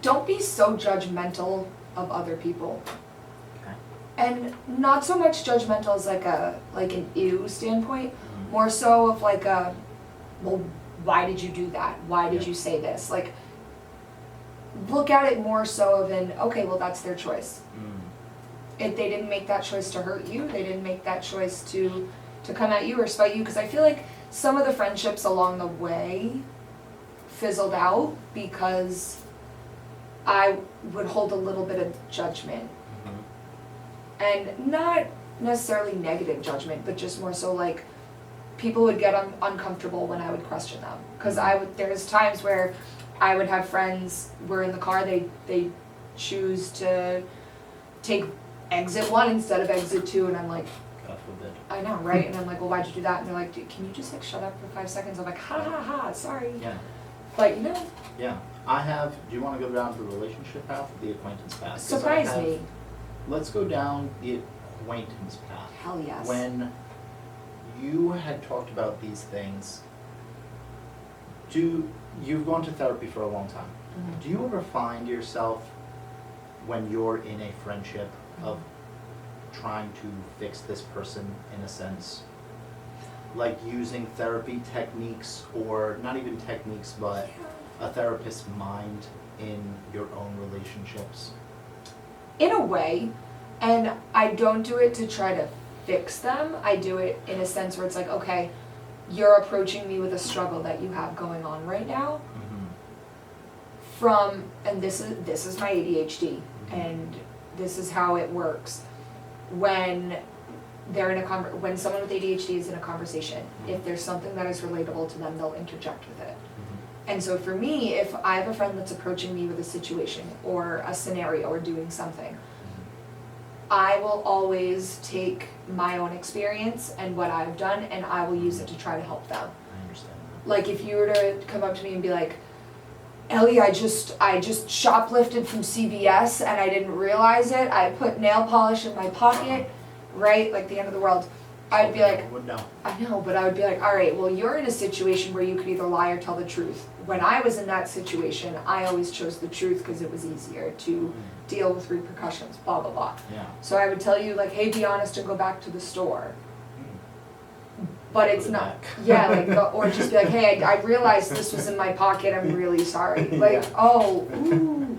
Don't be so judgmental of other people. Okay. And not so much judgmental as like an ew standpoint, more so of like a, well, why did you do that? Why did you say this? Like, look at it more so of an, okay, well, that's their choice. If they didn't make that choice to hurt you, they didn't make that choice to come at you or spite you, because I feel like some of the friendships along the way fizzled out because I would hold a little bit of judgment. And not necessarily negative judgment, but just more so like people would get uncomfortable when I would question them. Because there's times where I would have friends, we're in the car, they choose to take exit 1 instead of exit 2, and I'm like, God forbid. I know, right? And I'm like, well, why'd you do that? And they're like, can you just like shut up for 5 seconds? I'm like, ha ha ha, sorry. Yeah. But you know. Yeah. Do you want to go down the relationship path or the acquaintance path? 'Cause Surprise me. Let's go down the acquaintance path. Hell yes. When you had talked about these things, you've gone to therapy for a long time. Do you ever find yourself, when you're in a friendship, of trying to fix this person in a sense, like using therapy techniques, or not even techniques, but a therapist's mind in your own relationships? In a way, and I don't do it to try to fix them. I do it in a sense where it's like, okay, you're approaching me with a struggle that you have going on right now. And this is my ADHD, and this is how it works. When they're when someone with ADHD is in a conversation, if there's something that is relatable to them, they'll interject with it. And so for me, if I have a friend that's approaching me with a situation or a scenario or doing something, I will always take my own experience and what I've done, and I will use it to try to help them. I understand that. Like if you were to come up to me and be like, Ellie, I just shoplifted from CVS and I didn't realize it. I put nail polish in my pocket, right? Like the end of the world. I'd be like, I know, but I would be like, all right, well, you're in a situation where you could either lie or tell the truth. When I was in that situation, I always chose the truth because it was easier to deal with repercussions, blah, blah, blah. Yeah. So I would tell you, like, hey, be honest and go back to the store. But it's not, yeah, like, or just be like, hey, I realized this was in my pocket, I'm really sorry. Like, oh, ooh.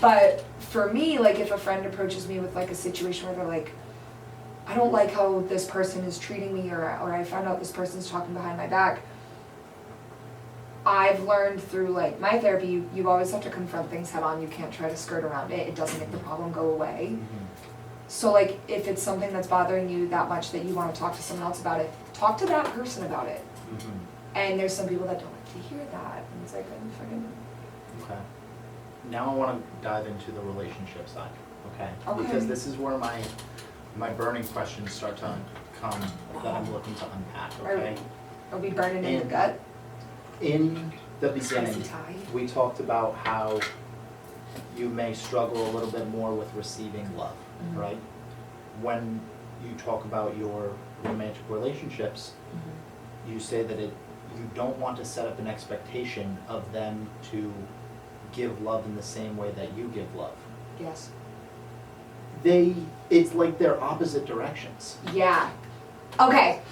But for me, like, if a friend approaches me with, like, a situation where they're like, I don't like how this person is treating me, or I found out this person's talking behind my back, I've learned through, like, my therapy, you always have to confront things head on. You can't try to skirt around it. It doesn't make the problem go away. So, like, if it's something that's bothering you that much that you want to talk to someone else about it, talk to that person about it. And there's some people that don't like to hear that. And it's like, I'm fucking... Okay. Now I want to dive into the relationship side, okay? Because this is where my burning questions start to come that I'm looking to unpack, okay? Are we burning in the gut? In the beginning, Spicy tie. we talked about how you may struggle a little bit more with receiving love, right? When you talk about your romantic relationships, you say that you don't want to set up an expectation of them to give love in the same way that you give love. Yes. It's like they're opposite directions. Yeah. Okay.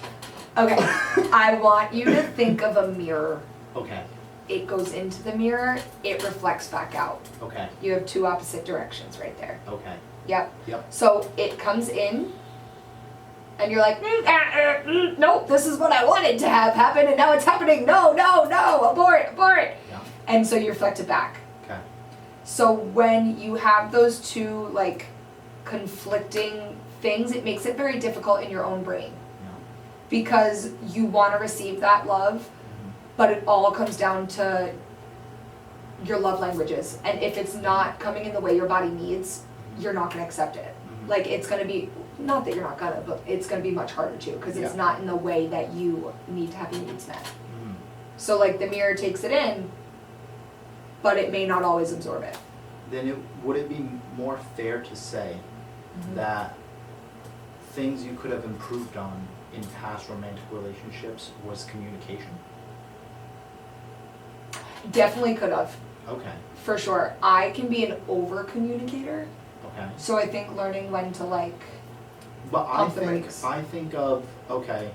I want you to think of a mirror. Okay. It goes into the mirror, it reflects back out. Okay. You have two opposite directions right there. Okay. Yep. Yep. So it comes in, and you're like, nope, this is what I wanted to have happen, and now it's happening. No, abort. Yeah. And so you reflect it back. Okay. So when you have those two, like, conflicting things, it makes it very difficult in your own brain. Yeah. Because you want to receive that love, but it all comes down to your love languages. And if it's not coming in the way your body needs, you're not going to accept it. Like, it's going to be, not that you're not going to, but it's going to be much harder to, because it's not in the way that you need to have your needs met. So, like, the mirror takes it in, but it may not always absorb it. Then would it be more fair to say that things you could have improved on in past romantic relationships was communication? Definitely could have, Okay, for sure. I can be an over communicator, okay. so I think learning when to like, But Pump the brakes. I think of, okay,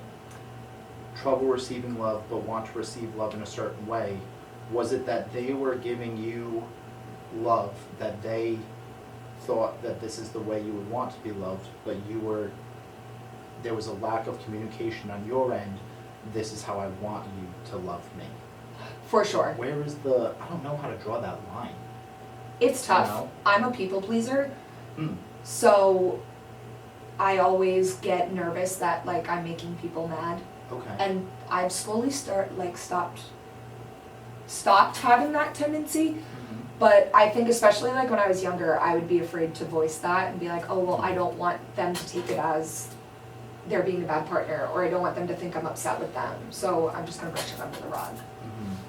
trouble receiving love, but want to receive love in a certain way. Was it that they were giving you love, that they thought that this is the way you would want to be loved, but there was a lack of communication on your end, this is how I want you to love me? for sure. Where is I don't know how to draw that line. It's tough. You know? I'm a people pleaser, Hmm. so I always get nervous that like I'm making people mad. Okay. And I've slowly stopped having that tendency. Mhm. But I think especially like when I was younger, I would be afraid to voice that and be like, oh well, I don't want them to take it as they're being a bad partner, or I don't want them to think I'm upset with them, so I'm just gonna brush it under the rug. Mhm.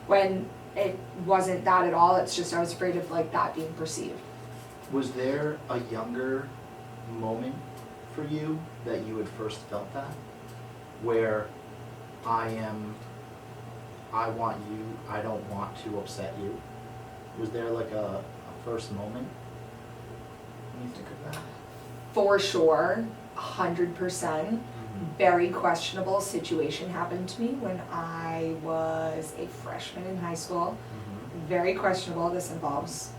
When it wasn't that at all, it's just I was afraid of like that being perceived. Was there a younger moment for you that you had first felt that? Where I want you, I don't want to upset you? Was there like a first moment when you think of that? For sure, 100%. Very questionable situation happened to me when I was a freshman in high school. Mhm. Very questionable. This involves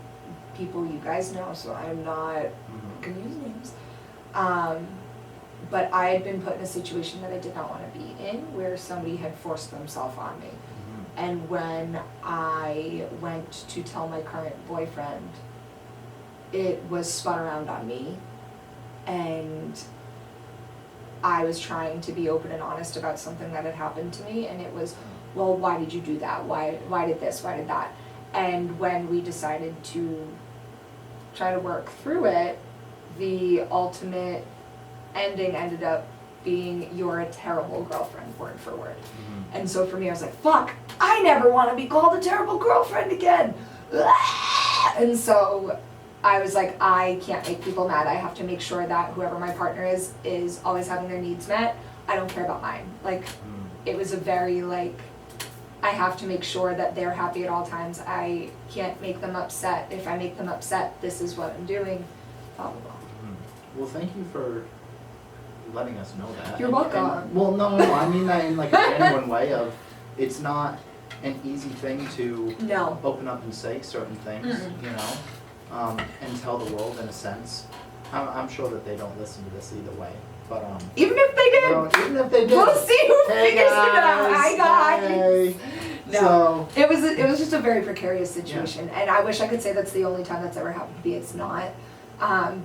people you guys know, so I'm not Mhm. gonna use names. But I had been put in a situation that I did not want to be in, where somebody had forced themselves on me. Mhm. And when I went to tell my current boyfriend, it was spun around on me, and I was trying to be open and honest about something that had happened to me, and it was, well, why did you do that? Why did this? Why did that? And when we decided to try to work through it, the ultimate ending ended up being, you're a terrible girlfriend, word for word. Mhm. And so for me, I was like, fuck, I never want to be called a terrible girlfriend again. And so I was like, I can't make people mad. I have to make sure that whoever my partner is always having their needs met. I don't care about mine. Like, Mhm. it was a very like, I have to make sure that they're happy at all times. I can't make them upset. If I make them upset, this is what I'm doing. Blah, blah, blah. Mhm. Well, thank you for letting us know that. You're welcome. Well, no, I mean that in like a genuine way of, it's not an easy thing to No. open up and say certain things, Mm-mm. you know, and tell the world in a sense. I'm sure that they don't listen to this either way, but Even if they did, no, even if they did, we'll see who hey figures it out. guys, I got hey. No. So, It was just a very precarious situation, and I wish I could say that's the only time that's ever happened to me. It's not,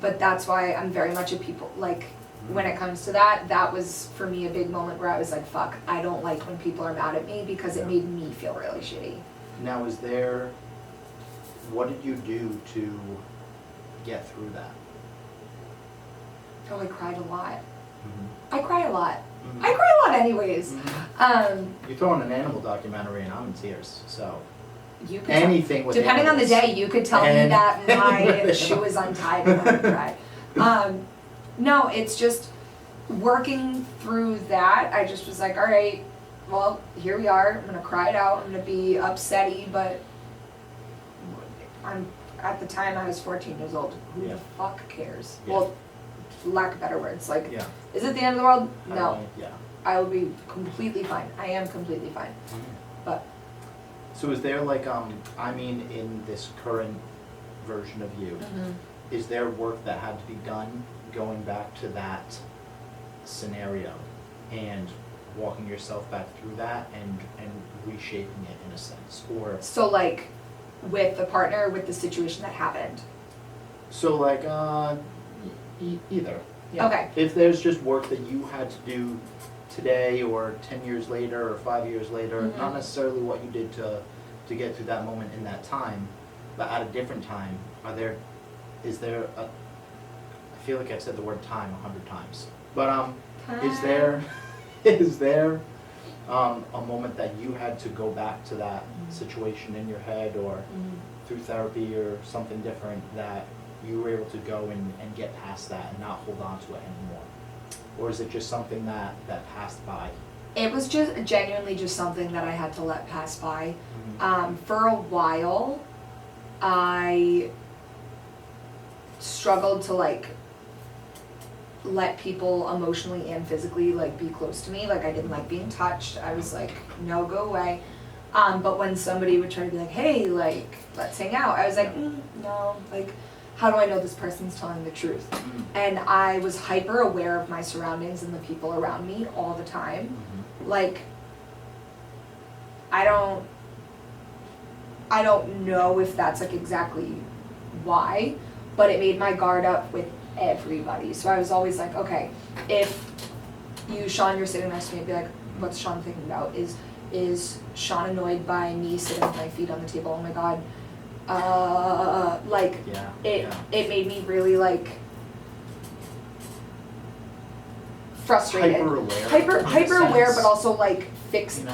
but that's why I'm very much a people like. When it comes to that, that was for me a big moment where I was like, fuck, I don't like when people are mad at me because it made me feel really shitty. now what did you do to get through that? Oh, I cried a lot. Mm-hmm. I cry a lot. Mhm. I cry a lot anyways. Mhm. You throw in an animal documentary and I'm in tears, so You could anything with depending on the animals. day, you could tell me And- that my shoe was untied and I would cry. No, it's just working through that. I just was like, all right, well, here we are. I'm gonna cry it out. I'm gonna be upsetty, but at the time I was 14 years old. Who Yeah. the fuck cares? Yeah. Well, for lack of better words, like, Yeah. is it the end of the world? How No, do I- Yeah. I will be completely fine. I am completely fine. But So is there like, I mean, in this current version of you, is there work that had to be done going back to that scenario and walking yourself back through that and reshaping it in a sense? Or, so like, with the partner, with the situation that happened. so like, either. Yeah. Okay. If there's just work that you had to do today or 10 years later or 5 years later, Mhm. not necessarily what you did to get through that moment in that time, but at a different time, is there I feel like I've said the word time 100 times, but is there a moment that you had to go back to that situation in your head or through therapy or something different that you were able to go and get past that and not hold on to it anymore? Or is it just something that passed by? It was just genuinely just something that I had to let pass by. Mm-hmm. For a while, I struggled to like let people emotionally and physically like be close to me. Like I didn't like being touched. I was like, no, go away. But when somebody would try to be like, hey, like, let's hang out, I was like, no, like, how do I know this person's telling the truth? Mm-hmm. And I was hyper aware of my surroundings and the people around me all the time. Mm-hmm. Like, I don't know if that's like exactly why, but it made my guard up with everybody. So I was always like, okay, if you, Shawn, you're sitting next to me, I'd be like, what's Shawn thinking about? Is Shawn annoyed by me sitting with my feet on the table? Oh my god. Like, it made me really like frustrated. Hyper aware, but also like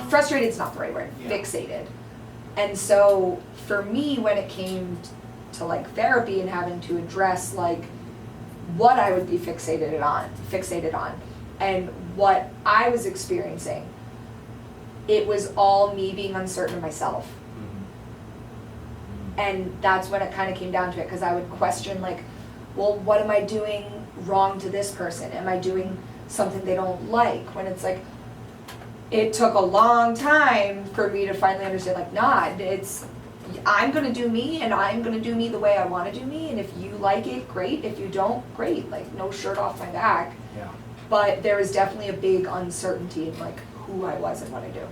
frustrated is not the right word. Yeah. Fixated. And so for me, when it came to like therapy and having to address like what I would be fixated on and what I was experiencing, it was all me being uncertain of myself. Mm-hmm. And that's when it kind of came down to it, because I would question like, well, what am I doing wrong to this person? Am I doing something they don't like? When it's like, it took a long time for me to finally understand, like, nah, I'm gonna do me, and I'm gonna do me the way I wanna do me, and if you like it, great. If you don't, great. Like, no shirt off my back. Yeah. But there was definitely a big uncertainty in like who I was and what I do.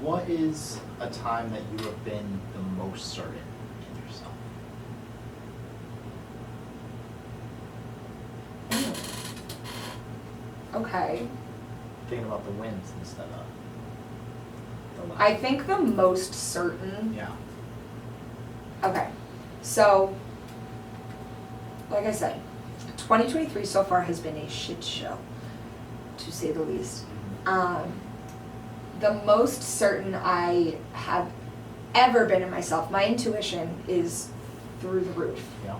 What is a time that you have been the most certain in yourself? Okay. Thinking about the wins instead of the losses. I think the most certain. Yeah. Okay. So, like I said, 2023 so far has been a shit show, to say the least. The most certain I have ever been in myself, my intuition is through the roof. Yeah.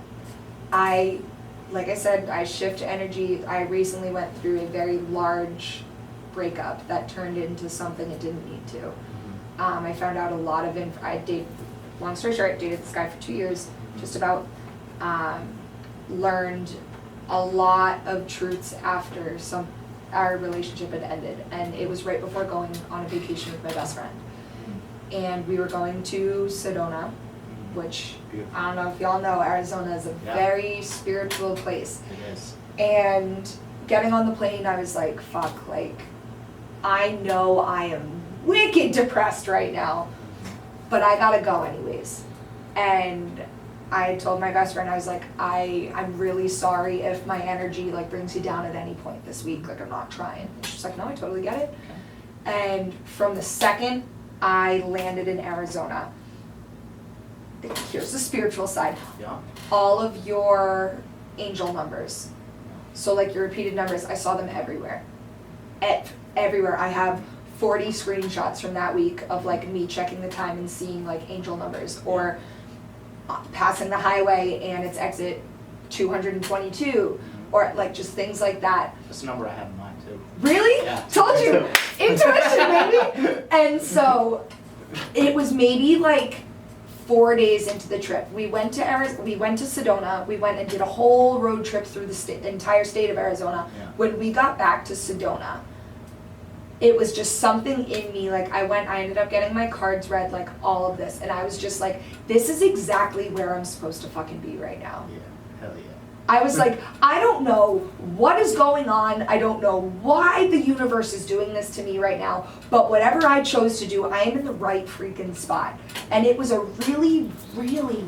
Like I said, I shift energy. I recently went through a very large breakup that turned into something it didn't need to. Mm-hmm. I found out a lot of long story short, dated this guy for 2 years, just about, learned a lot of truths after our relationship had ended, and it was right before going on a vacation with my best friend. And we were going to Sedona, which, Beautiful. I don't know if y'all know, Arizona is a very spiritual place. It is. And getting on the plane, I was like, fuck, like, I know I am wicked depressed right now, but I gotta go anyways. And I told my best friend, I was like, I'm really sorry if my energy like brings you down at any point this week, like I'm not trying. And she's like, no, I totally get it. And from the second I landed in Arizona, here's the spiritual side. Yeah. All of your angel numbers, so like your repeated numbers, I saw them everywhere. Everywhere. I have 40 screenshots from that week of like me checking the time and seeing like angel numbers, or passing the highway and it's exit 222, or like just things like that. That's a number I have in mind too. Really? Yeah. Told you. Intuition, baby. And so it was maybe like 4 days into the trip. We went to Sedona. We went and did a whole road trip through the entire state of Arizona. Yeah. When we got back to Sedona, it was just something in me, like I ended up getting my cards read, like all of this, and I was just like, this is exactly where I'm supposed to fucking be right now. Yeah, hell yeah. I was like, I don't know what is going on, I don't know why the universe is doing this to me right now, but whatever I chose to do, I am in the right freaking spot. And it was a really, really,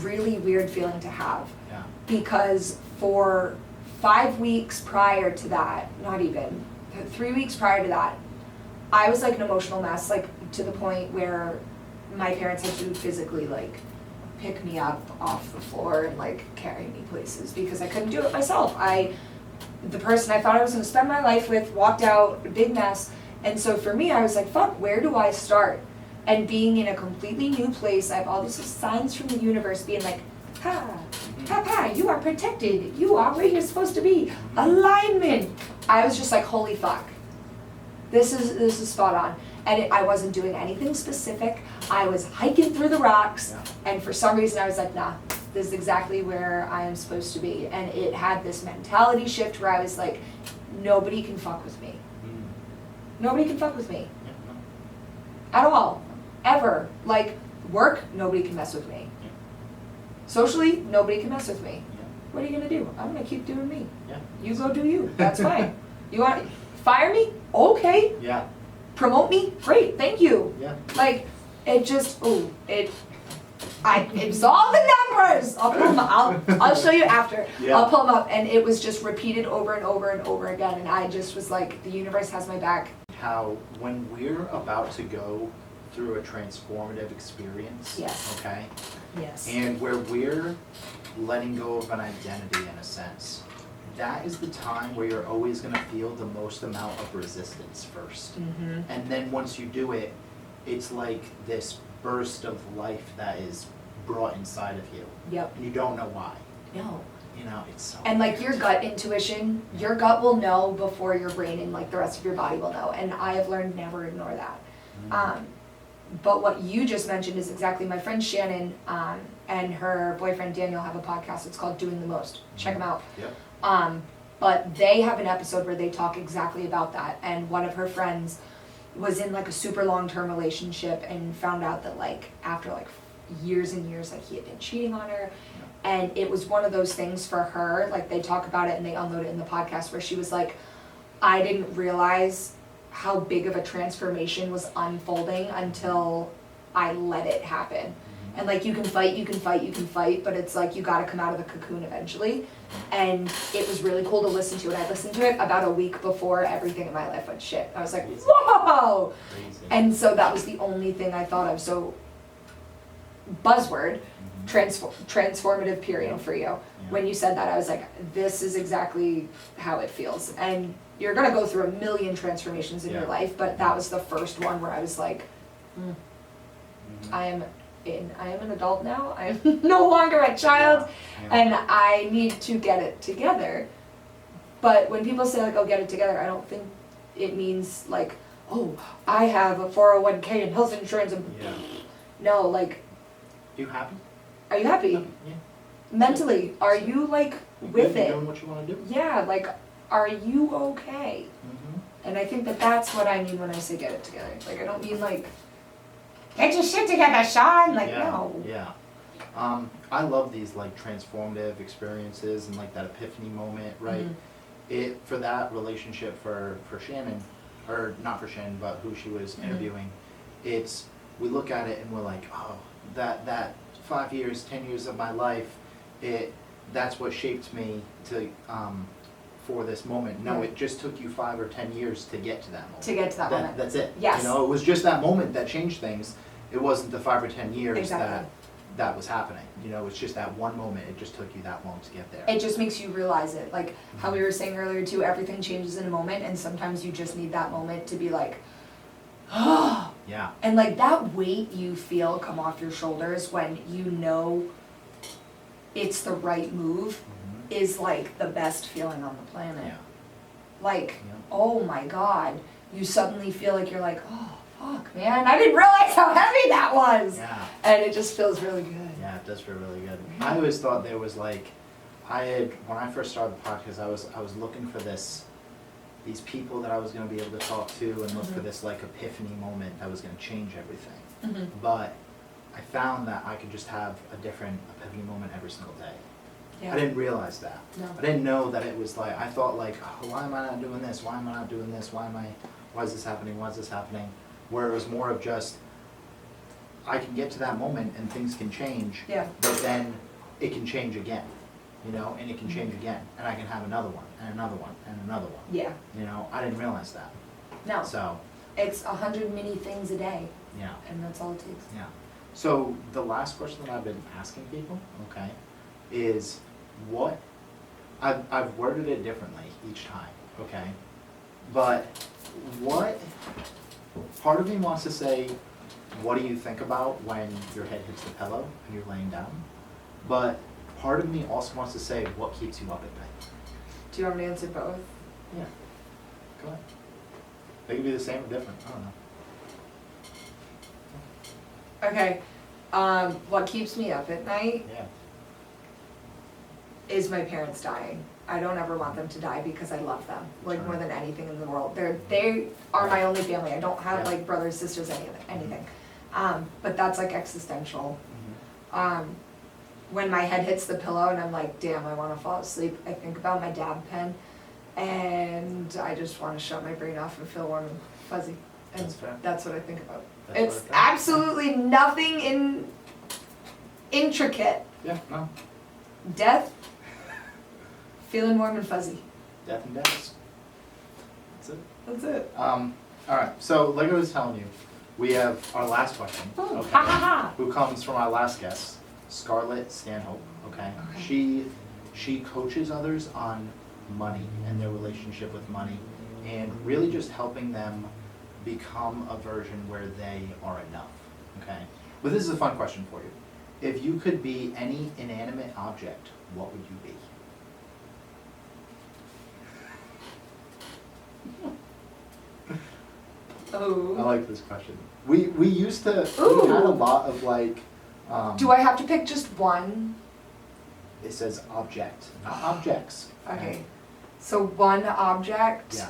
really weird feeling to have. Yeah. Because for 5 weeks prior to that, not even, 3 weeks prior to that, I was like an emotional mess, like to the point where my parents had to physically like pick me up off the floor and like carry me places because I couldn't do it myself. The person I thought I was gonna spend my life with walked out, a big mess. And so for me, I was like, fuck, where do I start? And being in a completely new place, I have all these signs from the universe being like, Papa, you are protected. You are where you're supposed to be. Alignment. I was just like, holy fuck. This is spot on. And I wasn't doing anything specific. I was hiking through the rocks, and for some reason I was like, nah, this is exactly where I am supposed to be. And it had this mentality shift where I was like, nobody can fuck with me. Nobody can fuck with me. At all. Ever. Like, work, nobody can mess with me. Socially, nobody can mess with me. What are you gonna do? I'm gonna keep doing me. You go do you. That's fine. You want fire me? Okay. Promote me? Great, thank you. Like, it just, it's all the numbers. I'll pull them up. I'll show you after. I'll pull them up, and it was just repeated over and over and over again, and I just was like, the universe has my back. How when we're about to go through a transformative experience, okay? Yes. And where we're letting go of an identity in a sense, that is the time where you're always going to feel the most amount of resistance first. And then once you do it, it's like this burst of life that is brought inside of you. And you don't know why. No. You know, it's so and like your gut intuition, your gut will know before your brain and like the rest of your body will know. And I have learned never ignore that. But what you just mentioned is exactly my friend Shannon and her boyfriend Daniel have a podcast. It's called Doing the Most. Check them out. But they have an episode where they talk exactly about that. And one of her friends was in like a super long-term relationship and found out that like after like years and years like he had been cheating on her. And it was one of those things for her, like they talk about it and they unload it in the podcast where she was like, I didn't realize how big of a transformation was unfolding until I let it happen. And like you can fight, but it's like you gotta come out of the cocoon eventually. And it was really cool to listen to it. I listened to it about a week before everything in my life went shit. I was like, whoa! And so that was the only thing I thought of. So buzzword, transformative period for you. When you said that, I was like, this is exactly how it feels. And you're gonna go through a million transformations in your life, but that was the first one where I was like, I am an adult now. I am no longer a child, and I need to get it together. But when people say like, "Oh, get it together," I don't think it means like, "Oh, I have a 401k and health insurance." And no, like, you happy? Are you happy? Mentally, are you like with it? Doing what you want to do? Yeah, like, are you okay? And I think that that's what I mean when I say get it together. Like, I don't mean like, get your shit together, Shawn. Like, no. I love these like transformative experiences and like that epiphany moment, right? It for that relationship for Shannon, or not for Shannon, but who she was interviewing. It's we look at it and we're like, oh, that 5 years, 10 years of my life, that's what shaped me to for this moment. No, it just took you 5 or 10 years to get to that moment. To get to that moment. That's it. Yes. You know, it was just that moment that changed things. It wasn't the 5 or 10 years that was happening. You know, it's just that one moment. It just took you that long to get there. It just makes you realize it. Like how we were saying earlier too, everything changes in a moment, and sometimes you just need that moment to be like, oh. Yeah. And like that weight you feel come off your shoulders when you know it's the right move is like the best feeling on the planet. Yeah. Like, oh my God, you suddenly feel like you're like, oh fuck, man, I didn't realize how heavy that was. Yeah. And it just feels really good. Yeah, it does feel really good. I always thought there was like, when I first started the podcast, I was looking for these people that I was going to be able to talk to and look for this like epiphany moment that was going to change everything. But I found that I could just have a different epiphany moment every single day. I didn't realize that. No. I didn't know that it was like, I thought like, oh, why am I not doing this? Why am I not doing this? Why is this happening? Why is this happening? Where it was more of just, I can get to that moment and things can change. But then it can change again. You know, and it can change again, and I can have another one, and another one, and another one. Yeah. You know, I didn't realize that. No. So. It's 100 mini things a day. Yeah. And that's all it takes. Yeah. So the last question that I've been asking people, okay, is what, I've worded it differently each time, okay, but what, part of me wants to say, what do you think about when your head hits the pillow and you're laying down? But part of me also wants to say, what keeps you up at night? Do you want me to answer both? Yeah. Go ahead. They could be the same or different. I don't know. Okay, what keeps me up at night Yeah. is my parents dying. I don't ever want them to die because I love them, like more than anything in the world. They are my only family. I don't have Yeah. like brothers, sisters, anything. But that's like existential. When my head hits the pillow and I'm like, damn, I wanna fall asleep, I think about my dab pen and I just wanna shut my brain off and feel warm and fuzzy. And That's fair. that's what I think about. That's It's what I think. absolutely nothing intricate. Yeah, no. Death, feeling warm and fuzzy. Death and deaths. That's it. That's it. Alright, so like I was telling you, we have our last question. Oh, Okay. ha ha ha. Who comes from our last guest, Scarlett Stanhope, okay? Okay. She coaches others on money and their relationship with money and really just helping them become a version where they are enough, okay? But this is a fun question for you. If you could be any inanimate object, what would you be? I Oh. like this question. We used to, Ooh. we had a lot of like, Do I have to pick just one? it says object, not objects. Okay. So one object. Yeah.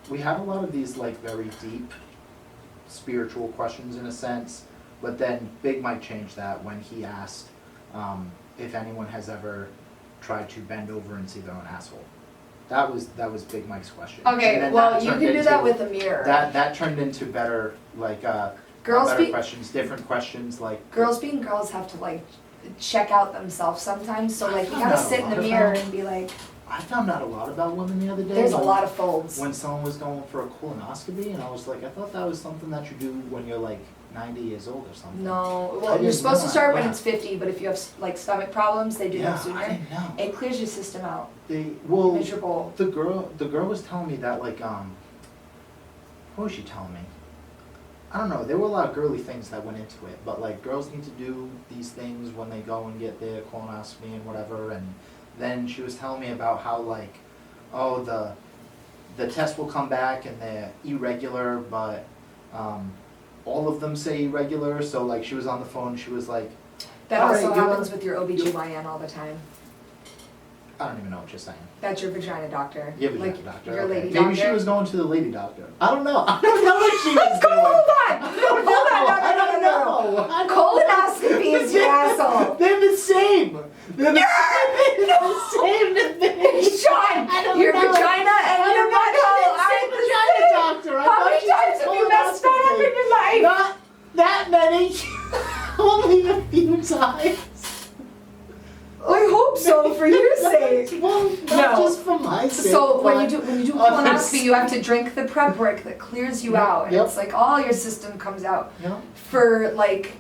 We have a lot of these like very deep spiritual questions in a sense, but then Big Mike changed that when he asked if anyone has ever tried to bend over and see their own asshole. That was Big Mike's question. And Okay, then well, that you turned can do that into- with a mirror. That turned into better like Girls better be- questions, different questions like Girls being girls have to like check out themselves sometimes, so like you I gotta found sit out in the about- mirror and be like, I found out a lot about women the other day. there's a when- lot of folds. When someone was going for a colonoscopy, and I was like, I thought that was something that you do when you're like 90 years old or something. No, I well, you're didn't supposed know to start that, when yeah. it's 50, but if you have like stomach problems, they do Yeah, that sooner. I didn't know. It clears your system out. Well, Miserable. the girl was telling me that like what was she telling me? I don't know. There were a lot of girly things that went into it, but like girls need to do these things when they go and get their colonoscopy and whatever. And then she was telling me about how like, oh the test will come back and they're irregular, but all of them say irregular. So like she was on the phone, she was like, That All also right, you're- happens with your OBGYN all the time. I don't even know what you're saying. That's your vagina doctor. You're the Like, doctor. Your okay. lady Maybe doctor. she was going to the lady doctor. I don't know. I don't know what she was doing. Hold on! Hold on, no, I don't know. I don't Colonoscopy is your asshole. They're the same. They're the same thing. Sean, I don't your know. vagina and I your don't know. butthole She are didn't say the vagina same. doctor. I How thought many she said times have you messed that up in your life? Not that many. Only a few times. I hope so, for your sake. Well, not No. just for my sake. So when but you do others. colonoscopy, you have to drink the prep work that clears you Yep, out, and yep. it's like all your system comes out. Yeah. For like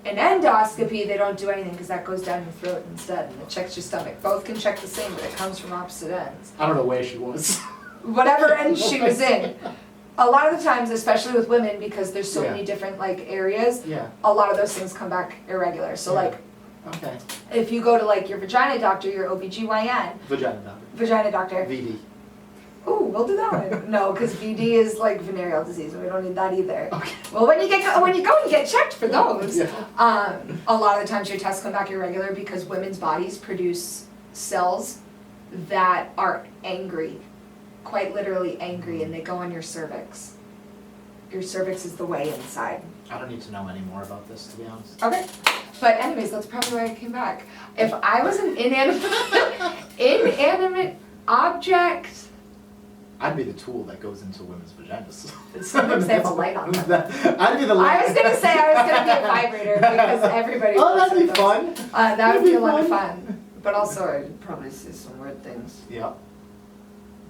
an endoscopy, they don't do anything because that goes down your throat instead, and it checks your stomach. Both can check the same, but it comes from opposite ends. I don't know where she was. Whatever end she was in. A lot of the times, especially with women, because there's so Yeah. many different like areas, Yeah. a lot of those things come back irregular. So Yeah. like Okay. if you go to like your vagina doctor, your OBGYN, Vagina doctor. vagina doctor, VD. ooh, we'll do that one. No, because VD is like venereal disease, and we don't need that either. Okay. Well, when you go and get checked for those, Yeah. a lot of the times your tests come back irregular because women's bodies produce cells that are angry, quite literally angry, and they go on your cervix. Your cervix is the way inside. I don't need to know any more about this, to be honest. Okay. But anyways, that's probably why I came back. If I was an inanimate object, I'd be the tool that goes into women's vaginas. sometimes they have a light on them. I'd be the light. I was gonna say I was gonna be a vibrator because everybody. Oh, works that'd be with those. fun. That That'd would be be a lot of fun. fun. But also I'd probably see some weird things. Yeah.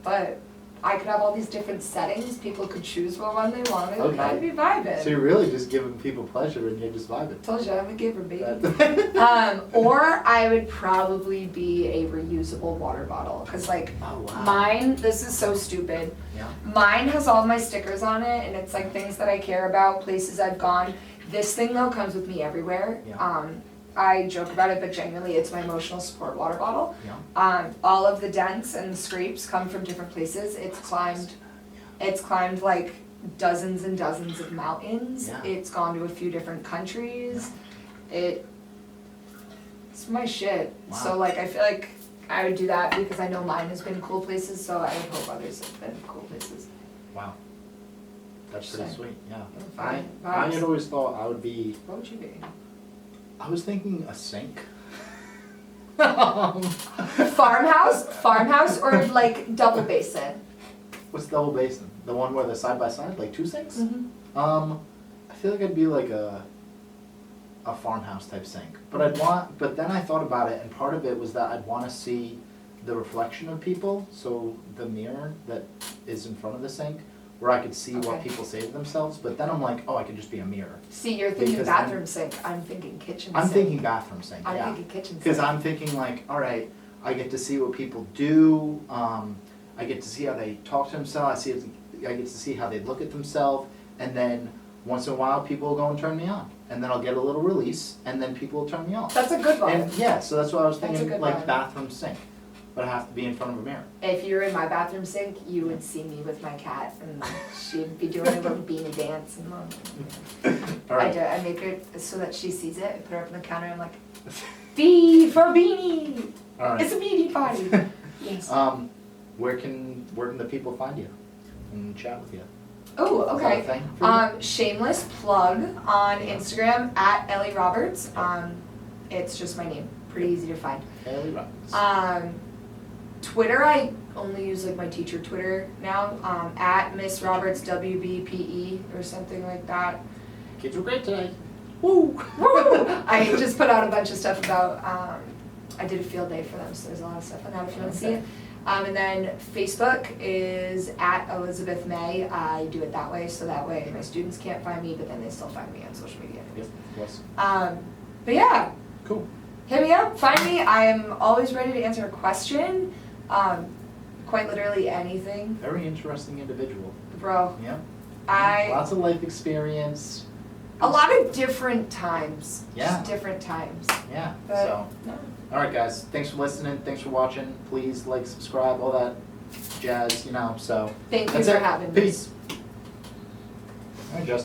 But I could have all these different settings. People could choose what one they wanted, and Okay. I'd be vibing. So you're really just giving people pleasure and you're just vibing. Told you I'm a giver, baby. That- Or I would probably be a reusable water bottle, because like Oh, wow. mine, this is so stupid. Yeah. Mine has all my stickers on it, and it's like things that I care about, places I've gone. This thing though comes with me everywhere. Yeah. I joke about it, but genuinely, it's my emotional support water bottle. Yeah. All of the dents and scrapes come from different places. It's climbed like dozens and dozens of mountains. Yeah. It's gone to a few different countries. It's my shit. Wow. So like, I feel like I would do that because I know mine has been cool places, so I would hope others have been cool places. Wow. That's pretty So, sweet, yeah. fine I vibes. had always thought I would be, What would you be? I was thinking a sink. Farmhouse or like double basin? What's double basin? The one where they're side by side, like two sinks? Mm-hmm. I feel like I'd be like a farmhouse type sink. But then I thought about it, and part of it was that I'd want to see the reflection of people, so the mirror that is in front of the sink, where I could see what Okay. people say to themselves, but then I'm like, oh, I could just be a mirror. See, you're thinking Because bathroom sink, I'm thinking kitchen sink. I'm thinking bathroom sink, I'm yeah. thinking kitchen sink. Because I'm thinking like, all right, I get to see what people do, I get to see how they talk to themselves, I get to see how they look at themselves, and then once in a while, people will go and turn me on. And then I'll get a little release, and then people will turn me off. That's a good one. And yeah, so that's what I was That's a thinking, good like one. bathroom sink, but I have to be in front of a mirror. If you were in my bathroom sink, you would see me with my cat, and she'd be doing a little beanie dance. And All right. I make it so that she sees it. I put her up on the counter. I'm like, "Fee for a beanie! All right. It's a beanie party." Yes. Where can the people find you and chat with you? Oh, Is that a okay. thing for you? Shameless plug on Instagram at Ellie Roberts. It's just my name. Pretty easy to find. Ellie Roberts. Twitter, I only use like my teacher Twitter now, at Miss Roberts WBPE or something like that. Kids were great today. Woo! Woo! I just put out a bunch of stuff about, I did a field day for them, so there's a lot of stuff on that if you want to see it. And then Facebook is at Elizabeth May. I do it that way, so that way my students can't find me, but then they still find me on social media. Yep, yes. But yeah, Cool. hit me up, find me. I am always ready to answer a question. Quite literally anything. Very interesting individual. Bro, Yeah. Lots of life experience. a lot of different times. Yeah. Just different times. Yeah, But, so. no. All right, guys. Thanks for listening. Thanks for watching. Please like, subscribe, all that jazz, so. Thank you That's for it. having me. Peace. All right, Justin.